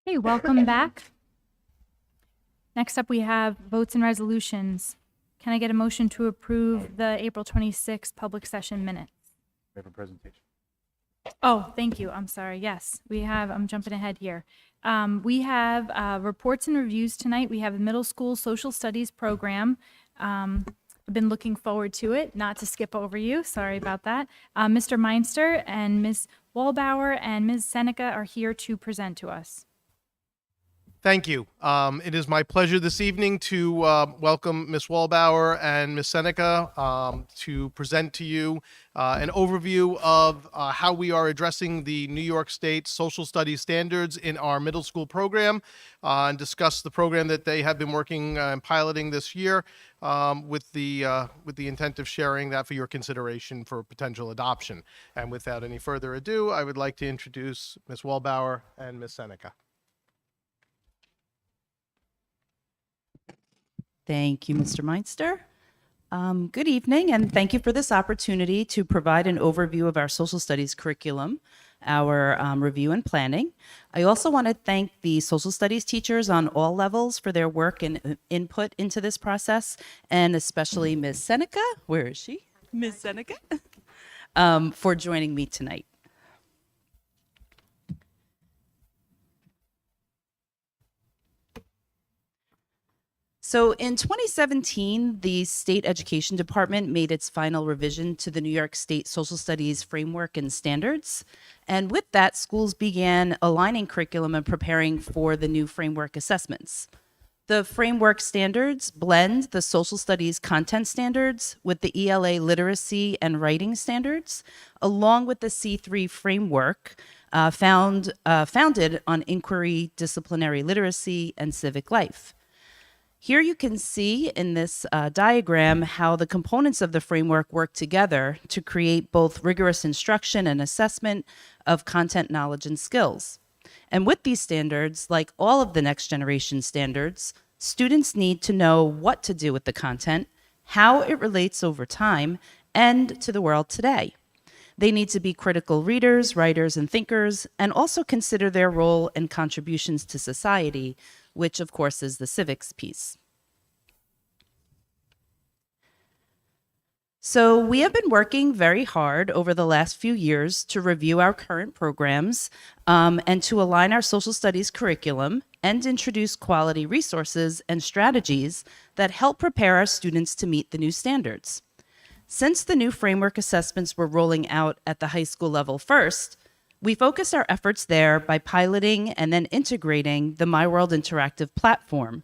Okay, welcome back. Next up, we have votes and resolutions. Can I get a motion to approve the April 26th public session minutes? We have a presentation. Oh, thank you. I'm sorry. Yes, we have, I'm jumping ahead here. We have reports and reviews tonight. We have a middle school social studies program. I've been looking forward to it, not to skip over you. Sorry about that. Mr. Meinster and Ms. Wallbauer and Ms. Seneca are here to present to us. Thank you. It is my pleasure this evening to welcome Ms. Wallbauer and Ms. Seneca to present to you an overview of how we are addressing the New York State social studies standards in our middle school program and discuss the program that they have been working and piloting this year with the intent of sharing that for your consideration for potential adoption. And without any further ado, I would like to introduce Ms. Wallbauer and Ms. Seneca. Thank you, Mr. Meinster. Good evening, and thank you for this opportunity to provide an overview of our social studies curriculum, our review and planning. I also want to thank the social studies teachers on all levels for their work and input into this process, and especially Ms. Seneca, where is she? Ms. Seneca, for joining me tonight. So in 2017, the State Education Department made its final revision to the New York State Social Studies Framework and Standards. And with that, schools began aligning curriculum and preparing for the new framework assessments. The framework standards blend the social studies content standards with the ELA literacy and writing standards, along with the C3 framework founded on inquiry, disciplinary literacy, and civic life. Here you can see in this diagram how the components of the framework work together to create both rigorous instruction and assessment of content, knowledge, and skills. And with these standards, like all of the next generation standards, students need to know what to do with the content, how it relates over time, and to the world today. They need to be critical readers, writers, and thinkers, and also consider their role and contributions to society, which of course is the civics piece. So we have been working very hard over the last few years to review our current programs and to align our social studies curriculum and introduce quality resources and strategies that help prepare our students to meet the new standards. Since the new framework assessments were rolling out at the high school level first, we focused our efforts there by piloting and then integrating the My World Interactive platform.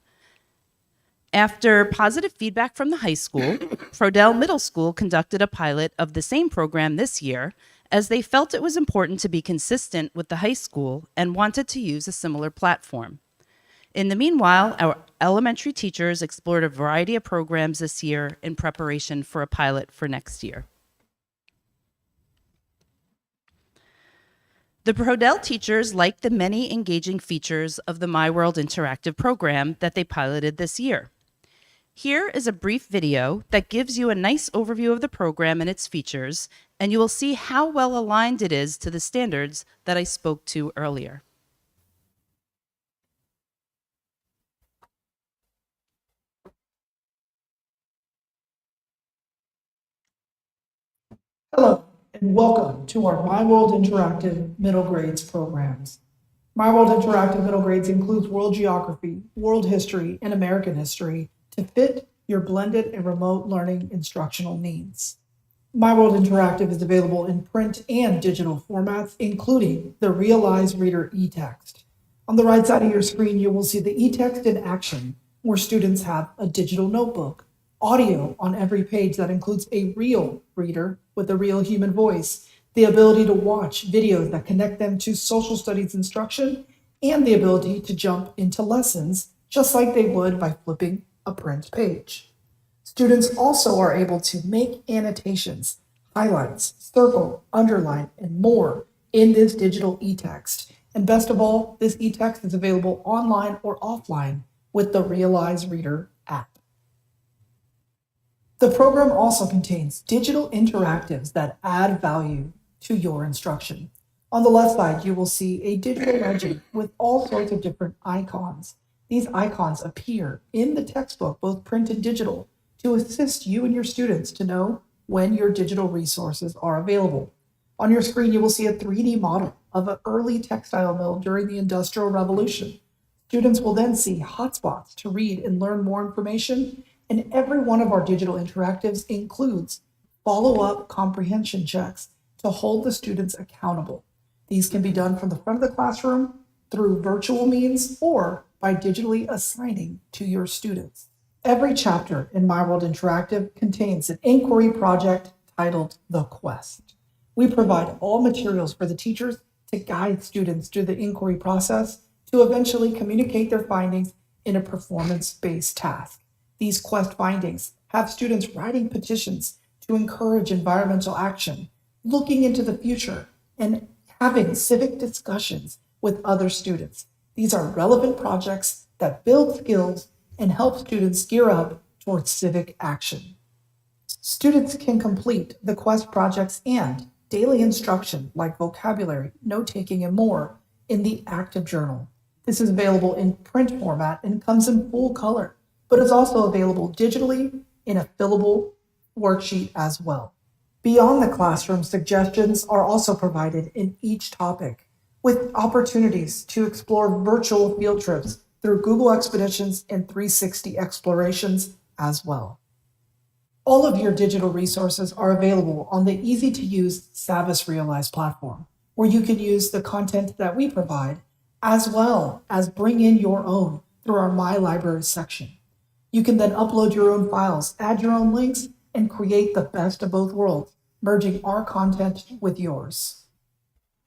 After positive feedback from the high school, Prodell Middle School conducted a pilot of the same program this year, as they felt it was important to be consistent with the high school and wanted to use a similar platform. In the meanwhile, our elementary teachers explored a variety of programs this year in preparation for a pilot for next year. The Prodell teachers liked the many engaging features of the My World Interactive program that they piloted this year. Here is a brief video that gives you a nice overview of the program and its features, and you will see how well aligned it is to the standards that I spoke to earlier. Hello, and welcome to our My World Interactive Middle Grades programs. My World Interactive Middle Grades includes world geography, world history, and American history to fit your blended and remote learning instructional needs. My World Interactive is available in print and digital formats, including the Realize Reader eText. On the right side of your screen, you will see the eText in action, where students have a digital notebook, audio on every page that includes a real reader with a real human voice, the ability to watch videos that connect them to social studies instruction, and the ability to jump into lessons just like they would by flipping a print page. Students also are able to make annotations, highlights, circle, underline, and more in this digital eText. And best of all, this eText is available online or offline with the Realize Reader app. The program also contains digital interactives that add value to your instruction. On the left side, you will see a digital legend with all sorts of different icons. These icons appear in the textbook, both print and digital, to assist you and your students to know when your digital resources are available. On your screen, you will see a 3D model of an early textile mill during the Industrial Revolution. Students will then see hotspots to read and learn more information, and every one of our digital interactives includes follow-up comprehension checks to hold the students accountable. These can be done from the front of the classroom, through virtual means, or by digitally assigning to your students. Every chapter in My World Interactive contains an inquiry project titled The Quest. We provide all materials for the teachers to guide students through the inquiry process to eventually communicate their findings in a performance-based task. These Quest findings have students writing petitions to encourage environmental action, looking into the future, and having civic discussions with other students. These are relevant projects that build skills and help students gear up towards civic action. Students can complete the Quest projects and daily instruction like vocabulary, note-taking, and more in the Active Journal. This is available in print format and comes in full color, but is also available digitally in a fillable worksheet as well. Beyond the classroom, suggestions are also provided in each topic, with opportunities to explore virtual field trips through Google Expeditions and 360 explorations as well. All of your digital resources are available on the easy-to-use Savvis Realize platform, where you can use the content that we provide, as well as bring in your own through our My Library section. You can then upload your own files, add your own links, and create the best of both worlds, merging our content with yours.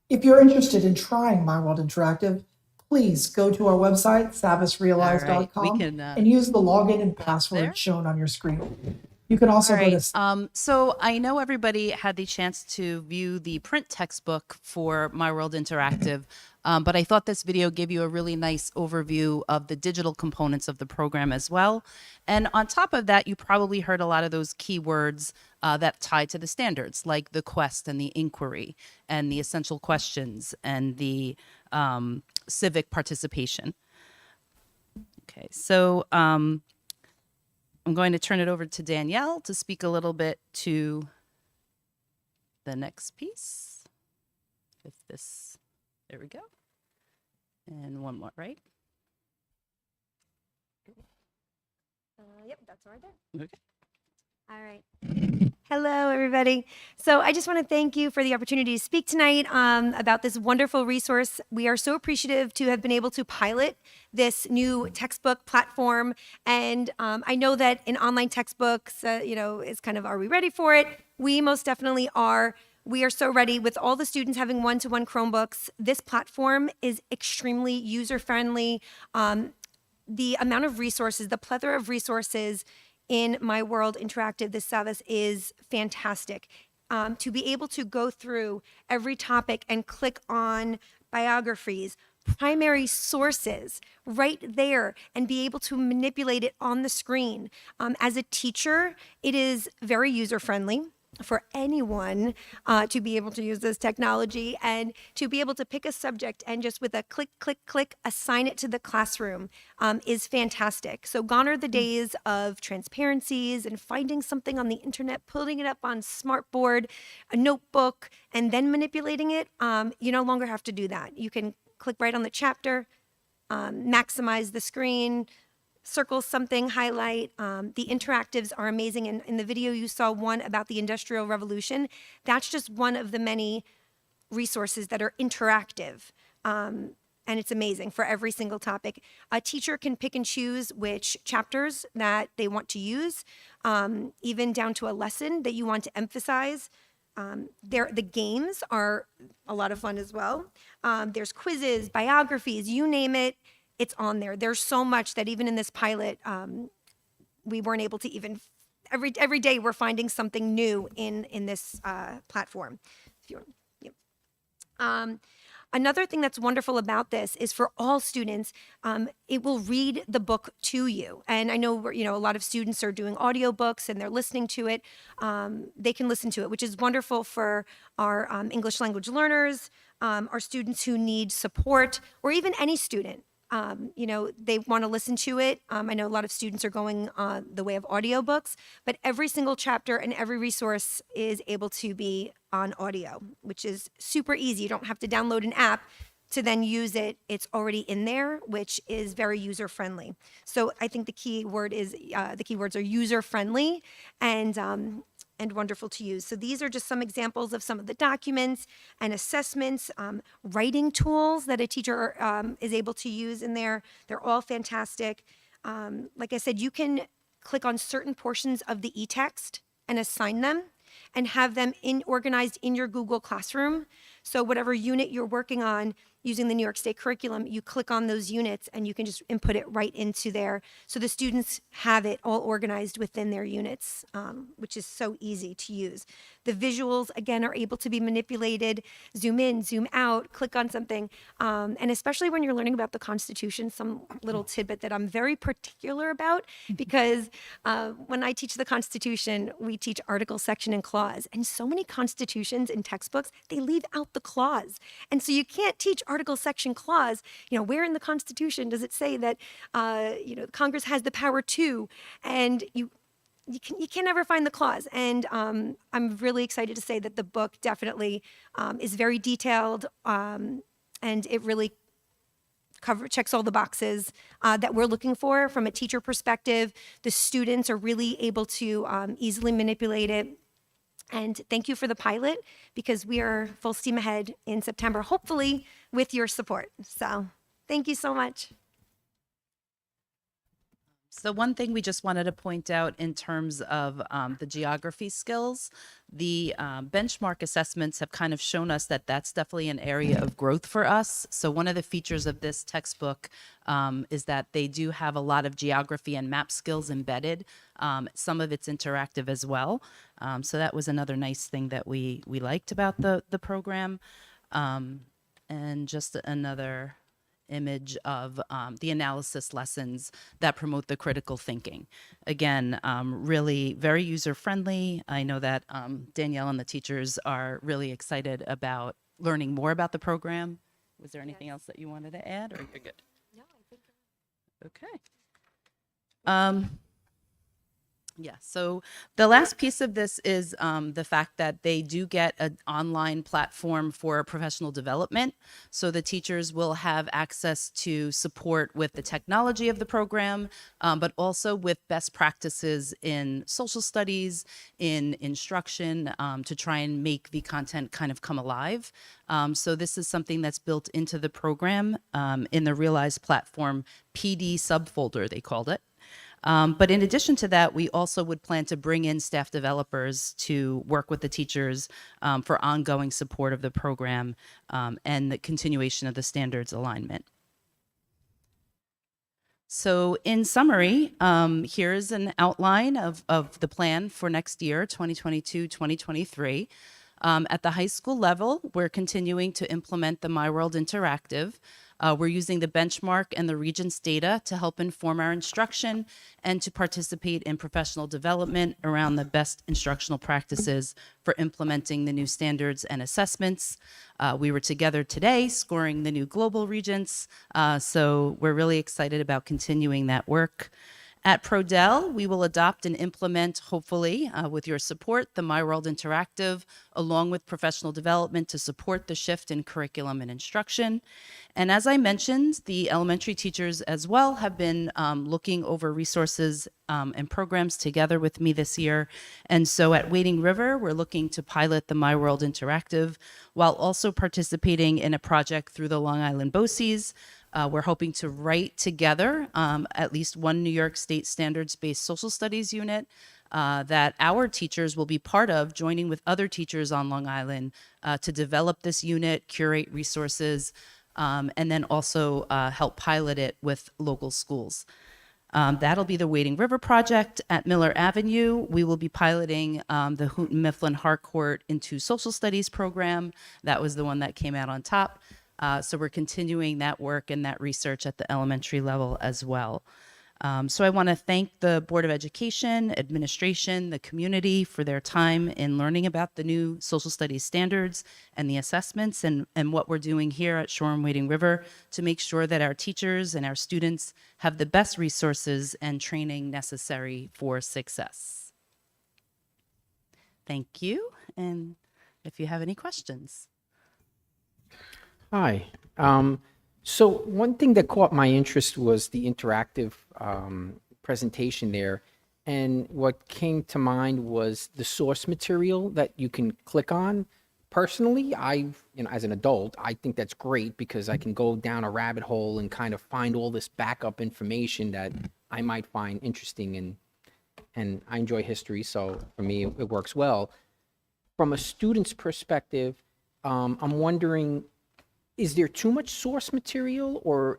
If you're interested in trying My World Interactive, please go to our website, savvisrealize.com, All right, we can, and use the login and password there. shown on your screen. You can also All go right. to So I know everybody had the chance to view the print textbook for My World Interactive, but I thought this video gave you a really nice overview of the digital components of the program as well. And on top of that, you probably heard a lot of those keywords that tie to the standards, like the quest and the inquiry and the essential questions and the civic participation. Okay, so I'm going to turn it over to Danielle to speak a little bit to the next piece. If this, there we go. And one more, right? Yep, that's right there. Okay. All right. Hello, everybody. So I just want to thank you for the opportunity to speak tonight about this wonderful resource. We are so appreciative to have been able to pilot this new textbook platform. And I know that in online textbooks, is kind of, are we ready for it? We most definitely are. We are so ready with all the students having one-to-one Chromebooks. This platform is extremely user-friendly. The amount of resources, the plethora of resources in My World Interactive, this Savvis, is fantastic. To be able to go through every topic and click on biographies, primary sources right there, and be able to manipulate it on the screen. As a teacher, it is very user-friendly for anyone to be able to use this technology and to be able to pick a subject and just with a click, click, click, assign it to the classroom is fantastic. So gone are the days of transparencies and finding something on the internet, putting it up on smartboard, a notebook, and then manipulating it. You no longer have to do that. You can click right on the chapter, maximize the screen, circle something, highlight. The interactives are amazing. And in the video, you saw one about the Industrial Revolution. That's just one of the many resources that are interactive. And it's amazing for every single topic. A teacher can pick and choose which chapters that they want to use, even down to a lesson that you want to emphasize. The games are a lot of fun as well. There's quizzes, biographies, you name it. It's on there. There's so much that even in this pilot, we weren't able to even, every day we're finding something new in this platform. If you want, yep. Another thing that's wonderful about this is for all students, it will read the book to you. And I know, a lot of students are doing audiobooks and they're listening to it. They can listen to it, which is wonderful for our English language learners, our students who need support, or even any student. They want to listen to it. I know a lot of students are going the way of audiobooks, but every single chapter and every resource is able to be on audio, which is super easy. You don't have to download an app to then use it. It's already in there, which is very user friendly. So I think the keywords are user friendly and wonderful to use. So these are just some examples of some of the documents and assessments, writing tools that a teacher is able to use in there. They're all fantastic. Like I said, you can click on certain portions of the e-text and assign them and have them organized in your Google Classroom. So whatever unit you're working on using the New York State curriculum, you click on those units and you can just input it right into there. So the students have it all organized within their units, which is so easy to use. The visuals, again, are able to be manipulated, zoom in, zoom out, click on something. And especially when you're learning about the Constitution, some little tidbit that I'm very particular about, because when I teach the Constitution, we teach article, section, and clause. And so many constitutions in textbooks, they leave out the clause. And so you can't teach article, section, clause. Where in the Constitution does it say that Congress has the power to? And you can never find the clause. And I'm really excited to say that the book definitely is very detailed, and it really checks all the boxes that we're looking for from a teacher perspective. The students are really able to easily manipulate it. And thank you for the pilot, because we are full steam ahead in September, hopefully with your support. So thank you so much. So one thing we just wanted to point out in terms of the geography skills, the benchmark assessments have kind of shown us that that's definitely an area of growth for us. So one of the features of this textbook is that they do have a lot of geography and map skills embedded. Some of it's interactive as well. So that was another nice thing that we liked about the program. And just another image of the analysis lessons that promote the critical thinking. Again, really very user-friendly. I know that Danielle and the teachers are really excited about learning more about the program. Was there anything else that you wanted to add, or you're good? No, I think. Okay. Yeah, so the last piece of this is the fact that they do get an online platform for professional development. So the teachers will have access to support with the technology of the program, but also with best practices in social studies, in instruction, to try and make the content kind of come alive. So this is something that's built into the program in the Realize platform PD subfolder, they called it. But in addition to that, we also would plan to bring in staff developers to work with the teachers for ongoing support of the program and the continuation of the standards alignment. So in summary, here's an outline of the plan for next year, 2022-2023. At the high school level, we're continuing to implement the My World Interactive. We're using the benchmark and the Regents data to help inform our instruction and to participate in professional development around the best instructional practices for implementing the new standards and assessments. We were together today scoring the new global Regents, so we're really excited about continuing that work. At Prodel, we will adopt and implement, hopefully, with your support, the My World Interactive, along with professional development to support the shift in curriculum and instruction. And as I mentioned, the elementary teachers as well have been looking over resources and programs together with me this year. And so at Wading River, we're looking to pilot the My World Interactive while also participating in a project through the Long Island BOCES. We're hoping to write together at least one New York State standards-based social studies unit that our teachers will be part of, joining with other teachers on Long Island to develop this unit, curate resources, and then also help pilot it with local schools. That'll be the Wading River project. At Miller Avenue, we will be piloting the Houghton Mifflin Harcourt into social studies program. That was the one that came out on top. So we're continuing that work and that research at the elementary level as well. So I want to thank the Board of Education, administration, the community for their time in learning about the new social studies standards and the assessments and what we're doing here at Shoreham-Wading River to make sure that our teachers and our students have the best resources and training necessary for success. Thank you. And if you have any questions. Hi. So one thing that caught my interest was the interactive presentation there. And what came to mind was the source material that you can click on. Personally, as an adult, I think that's great because I can go down a rabbit hole and kind of find all this backup information that I might find interesting, and I enjoy history, so for me, it works well. From a student's perspective, I'm wondering, is there too much source material, or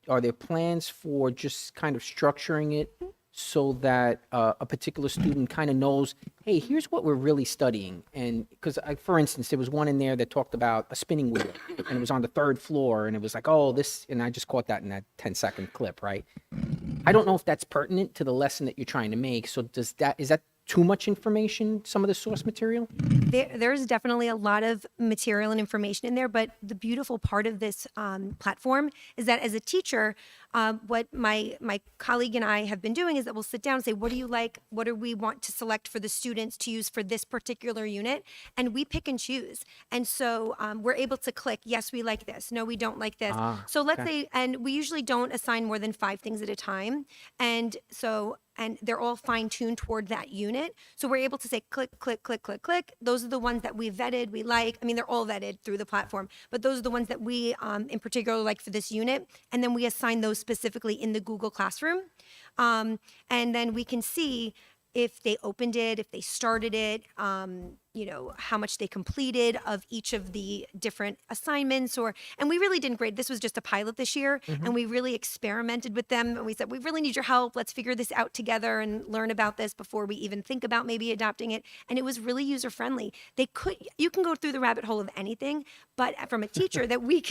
are there plans for just kind of structuring it so that a particular student kind of knows, hey, here's what we're really studying? And because, for instance, there was one in there that talked about a spinning wheel, and it was on the 3rd floor, and it was like, oh, this, and I just caught that in that 10-second clip, right? I don't know if that's pertinent to the lesson that you're trying to make. So is that too much information, some of the source material? There's definitely a lot of material and information in there, but the beautiful part of this platform is that as a teacher, what my colleague and I have been doing is that we'll sit down and say, what do you like? What do we want to select for the students to use for this particular unit? And we pick and choose. And so we're able to click, yes, we like this. No, we don't like this. So let's say, and we usually don't assign more than 5 things at a time. And they're all fine-tuned toward that unit. So we're able to say, click, click, click, click, click. Those are the ones that we vetted, we like. I mean, they're all vetted through the platform, but those are the ones that we, in particular, like for this unit. And then we assign those specifically in the Google Classroom. And then we can see if they opened it, if they started it, how much they completed of each of the different assignments, and we really didn't grade. This was just a pilot this year, and we really experimented with them. And we said, we really need your help. Let's figure this out together and learn about this before we even think about maybe adopting it. And it was really user friendly. You can go through the rabbit hole of anything, but from a teacher that we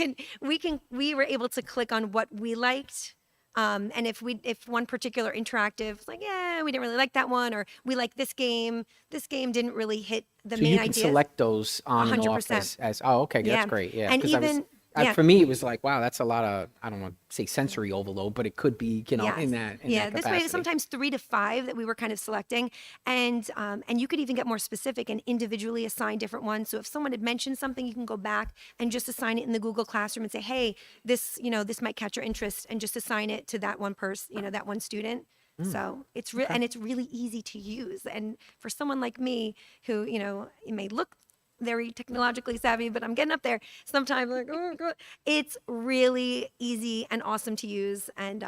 were able to click on what we liked. And if one particular interactive was like, yeah, we didn't really like that one, or we like this game didn't really hit the So main you can ideas. select those on and off 100%. as oh, okay, Yeah. that's great. Yeah, And 'cause for me, it was like, wow, that's a lot of, I don't want to say sensory overload, but it could be, in that in that this way, capacity. sometimes 3 to 5 that we were kind of selecting, and you could even get more specific and individually assign different ones. So if someone had mentioned something, you can go back and just assign it in the Google Classroom and say, hey, this might catch your interest, and just assign it to that one person, that one student. So it's and it's really easy to use. And for someone like me, who it may look very technologically savvy, but I'm getting up there. Sometimes like, oh God. It's really easy and awesome to use. And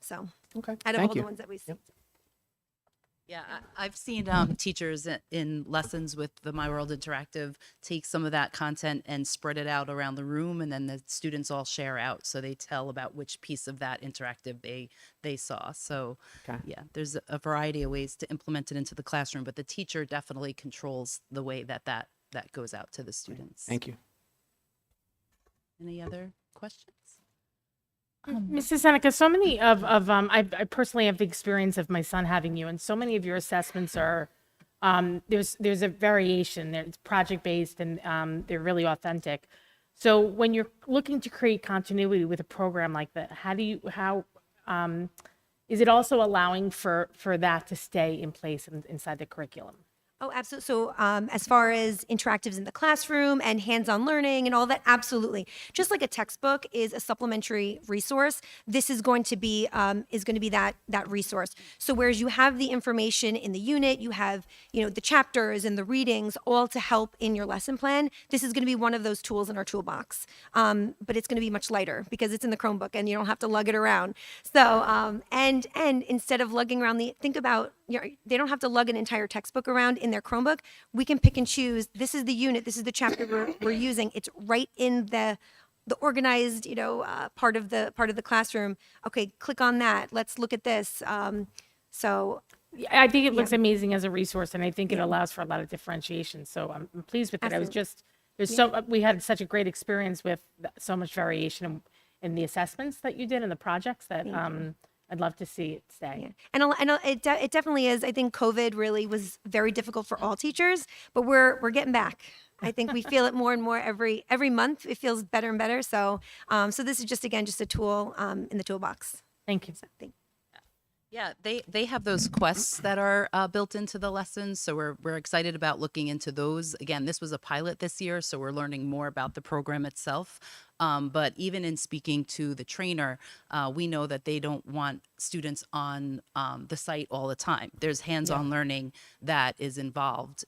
so out of all the ones that we see. Yeah, I've seen teachers in lessons with the My World Interactive take some of that content and spread it out around the room, and then the students all share out, so they tell about which piece of that interactive they saw. So yeah, there's a variety of ways to implement it into the classroom, but the teacher definitely controls the way that goes out to the students. Thank you. Any other questions? Mrs. Seneca, so many I personally have the experience of my son having you, and so many of your assessments are, there's a variation. It's project-based, and they're really authentic. So when you're looking to create continuity with a program like that, how is it also allowing for that to stay in place inside the curriculum? Oh, absolutely. So as far as interactives in the classroom and hands-on learning and all that, absolutely. Just like a textbook is a supplementary resource, this is going to be that resource. So whereas you have the information in the unit, you have the chapters and the readings all to help in your lesson plan. This is going to be one of those tools in our toolbox, but it's going to be much lighter because it's in the Chromebook and you don't have to lug it around. So and instead of lugging around they don't have to lug an entire textbook around in their Chromebook. We can pick and choose. This is the unit. This is the chapter we're using. It's right in the organized, part of the classroom. Okay, click on that. Let's look at this. So I think it looks amazing as a resource, and I think it allows for a lot of differentiation. So I'm pleased with it. I was just we had such a great experience with so much variation in the assessments that you did and the projects that I'd love to see it stay. Yeah. It definitely is. I think COVID really was very difficult for all teachers, but we're getting back. I think we feel it more and more every month. It feels better and better. So this is just a tool in the toolbox. Thank you. So, thank Yeah, they have those quests that are built into the lessons, so we're excited about looking into those. Again, this was a pilot this year, so we're learning more about the program itself. But even in speaking to the trainer, we know that they don't want students on the site all the time. There's hands-on learning that is involved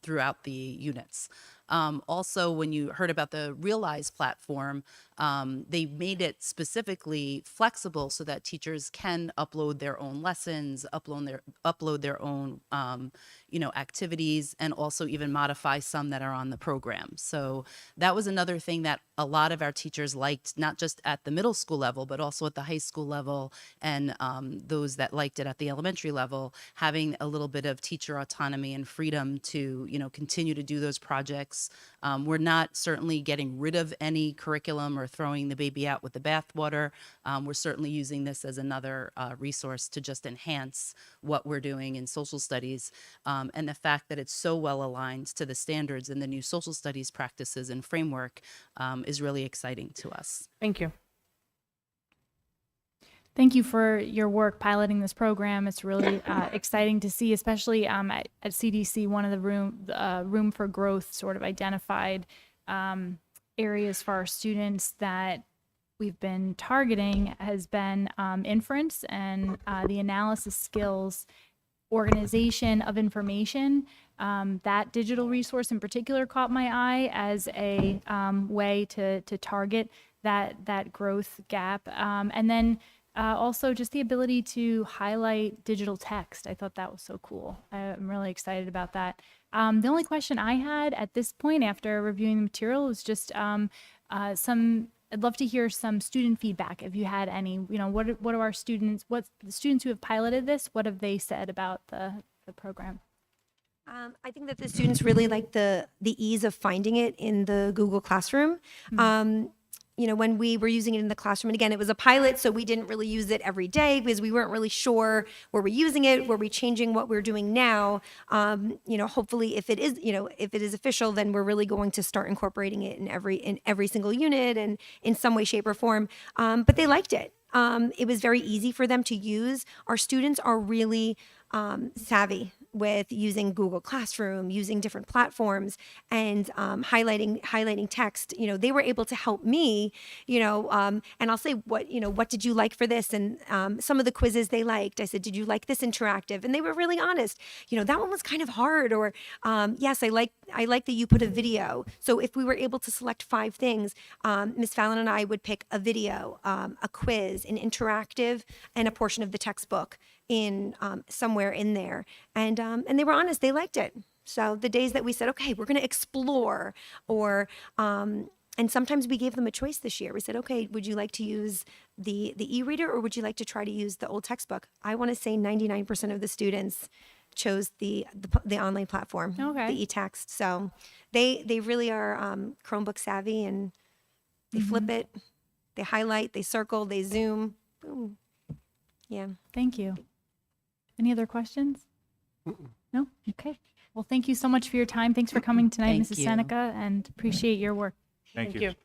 throughout the units. Also, when you heard about the Realize platform, they made it specifically flexible so that teachers can upload their own lessons, upload their own activities, and also even modify some that are on the program. So that was another thing that a lot of our teachers liked, not just at the middle school level, but also at the high school level, and those that liked it at the elementary level, having a little bit of teacher autonomy and freedom to continue to do those projects. We're not certainly getting rid of any curriculum or throwing the baby out with the bathwater. We're certainly using this as another resource to just enhance what we're doing in social studies. And the fact that it's so well aligned to the standards in the new social studies practices and framework is really exciting to us. Thank you. Thank you for your work piloting this program. It's really exciting to see, especially at CDC, one of the room for growth sort of identified areas for our students that we've been targeting has been inference and the analysis skills, organization of information. That digital resource in particular caught my eye as a way to target that growth gap. And then also just the ability to highlight digital text. I thought that was so cool. I'm really excited about that. The only question I had at this point after reviewing the material was just I'd love to hear some student feedback if you had any. What are our students, what the students who have piloted this, what have they said about the program? I think that the students really like the ease of finding it in the Google Classroom. When we were using it in the classroom, and again, it was a pilot, so we didn't really use it every day because we weren't really sure, were we using it, were we changing what we're doing now? Hopefully if it is official, then we're really going to start incorporating it in every single unit and in some way, shape, or form. But they liked it. It was very easy for them to use. Our students are really savvy with using Google Classroom, using different platforms, and highlighting text. They were able to help me. And I'll say, what did you like for this? And some of the quizzes they liked. I said, did you like this interactive? And they were really honest. That one was kind of hard. Or yes, I like that you put a video. So if we were able to select 5 things, Miss Fallon and I would pick a video, a quiz, an interactive, and a portion of the textbook in somewhere in there. And they were honest, they liked it. So the days that we said, okay, we're going to explore, or and sometimes we gave them a choice this year. We said, okay, would you like to use the e-reader, or would you like to try to use the old textbook? I want to say 99% of the students chose the online platform, the e-text. So they really are Chromebook savvy, and they flip it, they highlight, they circle, they zoom. Boom. Yeah. Thank you. Any other questions? No? Okay. Well, thank you so much for your time. Thanks for coming tonight, Thank Mrs. you. Seneca, and appreciate your work. Thank you.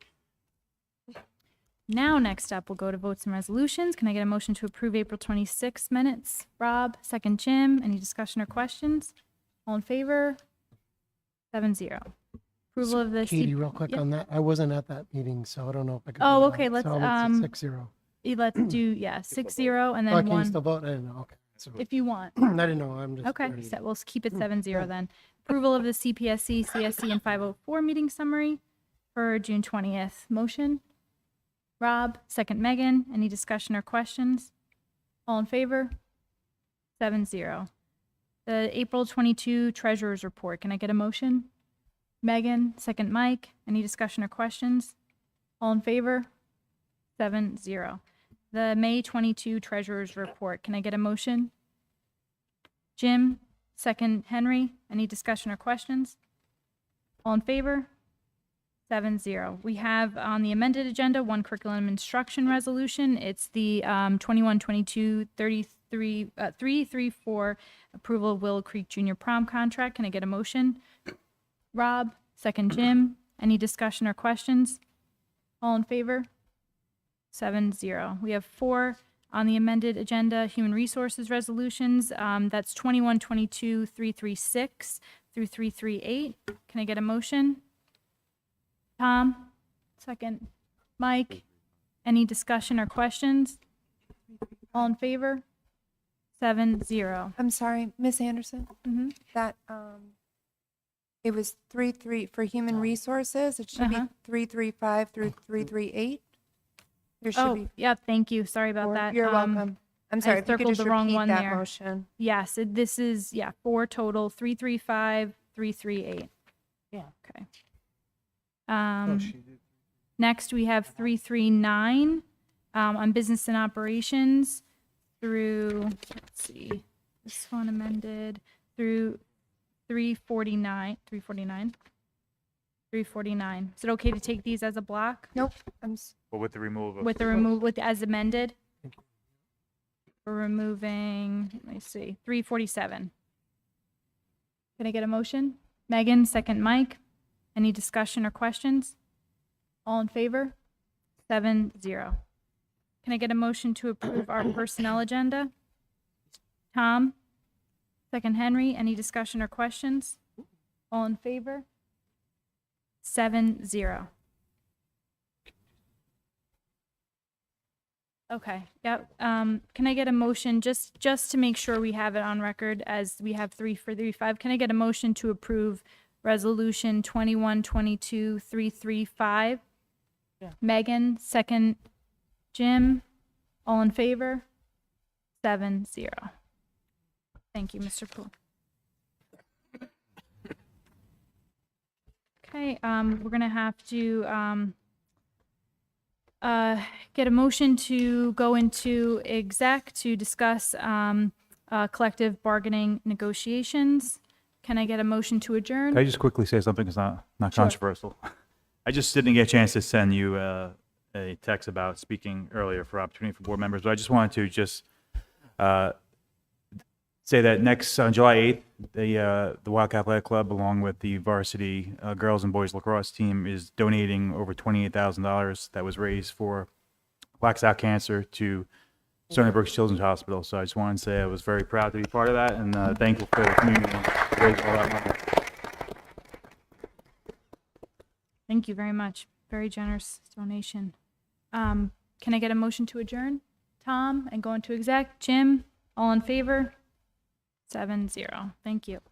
Now, next up, we'll go to votes and resolutions. Can I get a motion to approve April 26 minutes? Rob, second Jim. Any discussion or questions? All in favor? 7-0. Approval of the Katie, real quick Yep. on that. I wasn't at that meeting, so I don't know if I could. Oh, vote on okay, it. let's, So it's 6-0. Let's do 6-0 and then Oh, can you one. still vote? I didn't know. Okay. So If you want. I didn't know. I'm just. Okay, curious. so we'll keep it 7-0 then. Approval of the CPSC, CSC, and 504 meeting summary for June 20th. Motion? Rob, second Megan. Any discussion or questions? All in favor? 7-0. The April 22 Treasurer's Report. Can I get a motion? Megan, second Mike. Any discussion or questions? All in favor? 7-0. The May 22 Treasurer's Report. Can I get a motion? Jim, second Henry. Any discussion or questions? All in favor? 7-0. We have on the amended agenda, one curriculum instruction resolution. It's the 334 approval of Willow Creek Junior Prom contract. Can I get a motion? Rob, second Jim. Any discussion or questions? All in favor? 7-0. We have 4 on the amended agenda, human resources resolutions. That's 21-22-336 through 338. Can I get a motion? Tom, second. Mike, any discussion or questions? All in favor? 7-0. I'm sorry, Miss Anderson. Mhm. That it was 3 for human resources. It should be 335 through 338. There should Oh, be. yeah, thank you. Sorry about that. You're welcome. I'm sorry. I If you could circled just the wrong repeat one that there. motion. Yes, this is, 4 total, 335, 338. Yeah. Okay. Next, we have 339 on business and operations through, let's see, this one amended through 349. 349. Is it okay to take these as a block? Nope. But with the removal of. With the remove, with, as amended? We're removing, let me see, 347. Can I get a motion? Megan, second Mike. Any discussion or questions? All in favor? 7-0. Can I get a motion to approve our personnel agenda? Tom, second Henry. Any discussion or questions? All in favor? 7-0. Okay, yep. Can I get a motion, just to make sure we have it on record, as we have 335, can I get a motion to approve Resolution 21-22-335? Yeah. Megan, second Jim, all in favor? 7-0. Thank you, Mr. Poole. Okay, we're gonna have to, get a motion to go into exec to discuss collective bargaining negotiations. Can I get a motion to adjourn? Can I just quickly say something? It's not Sure. controversial. I just didn't get a chance to send you a text about speaking earlier for opportunity for board members, but I just wanted to just say that next on July 8th, the Wildcat Athletic Club, along with the varsity girls and boys lacrosse team, is donating over $28,000 that was raised for Black Sock Cancer to Stony Brook Children's Hospital. So I just wanted to say I was very proud to be part of that, and thankful for the community to raise all that money. Thank you very much. Very generous donation. Can I get a motion to adjourn? Tom, and go into exec. Jim, all in favor? 7-0. Thank you.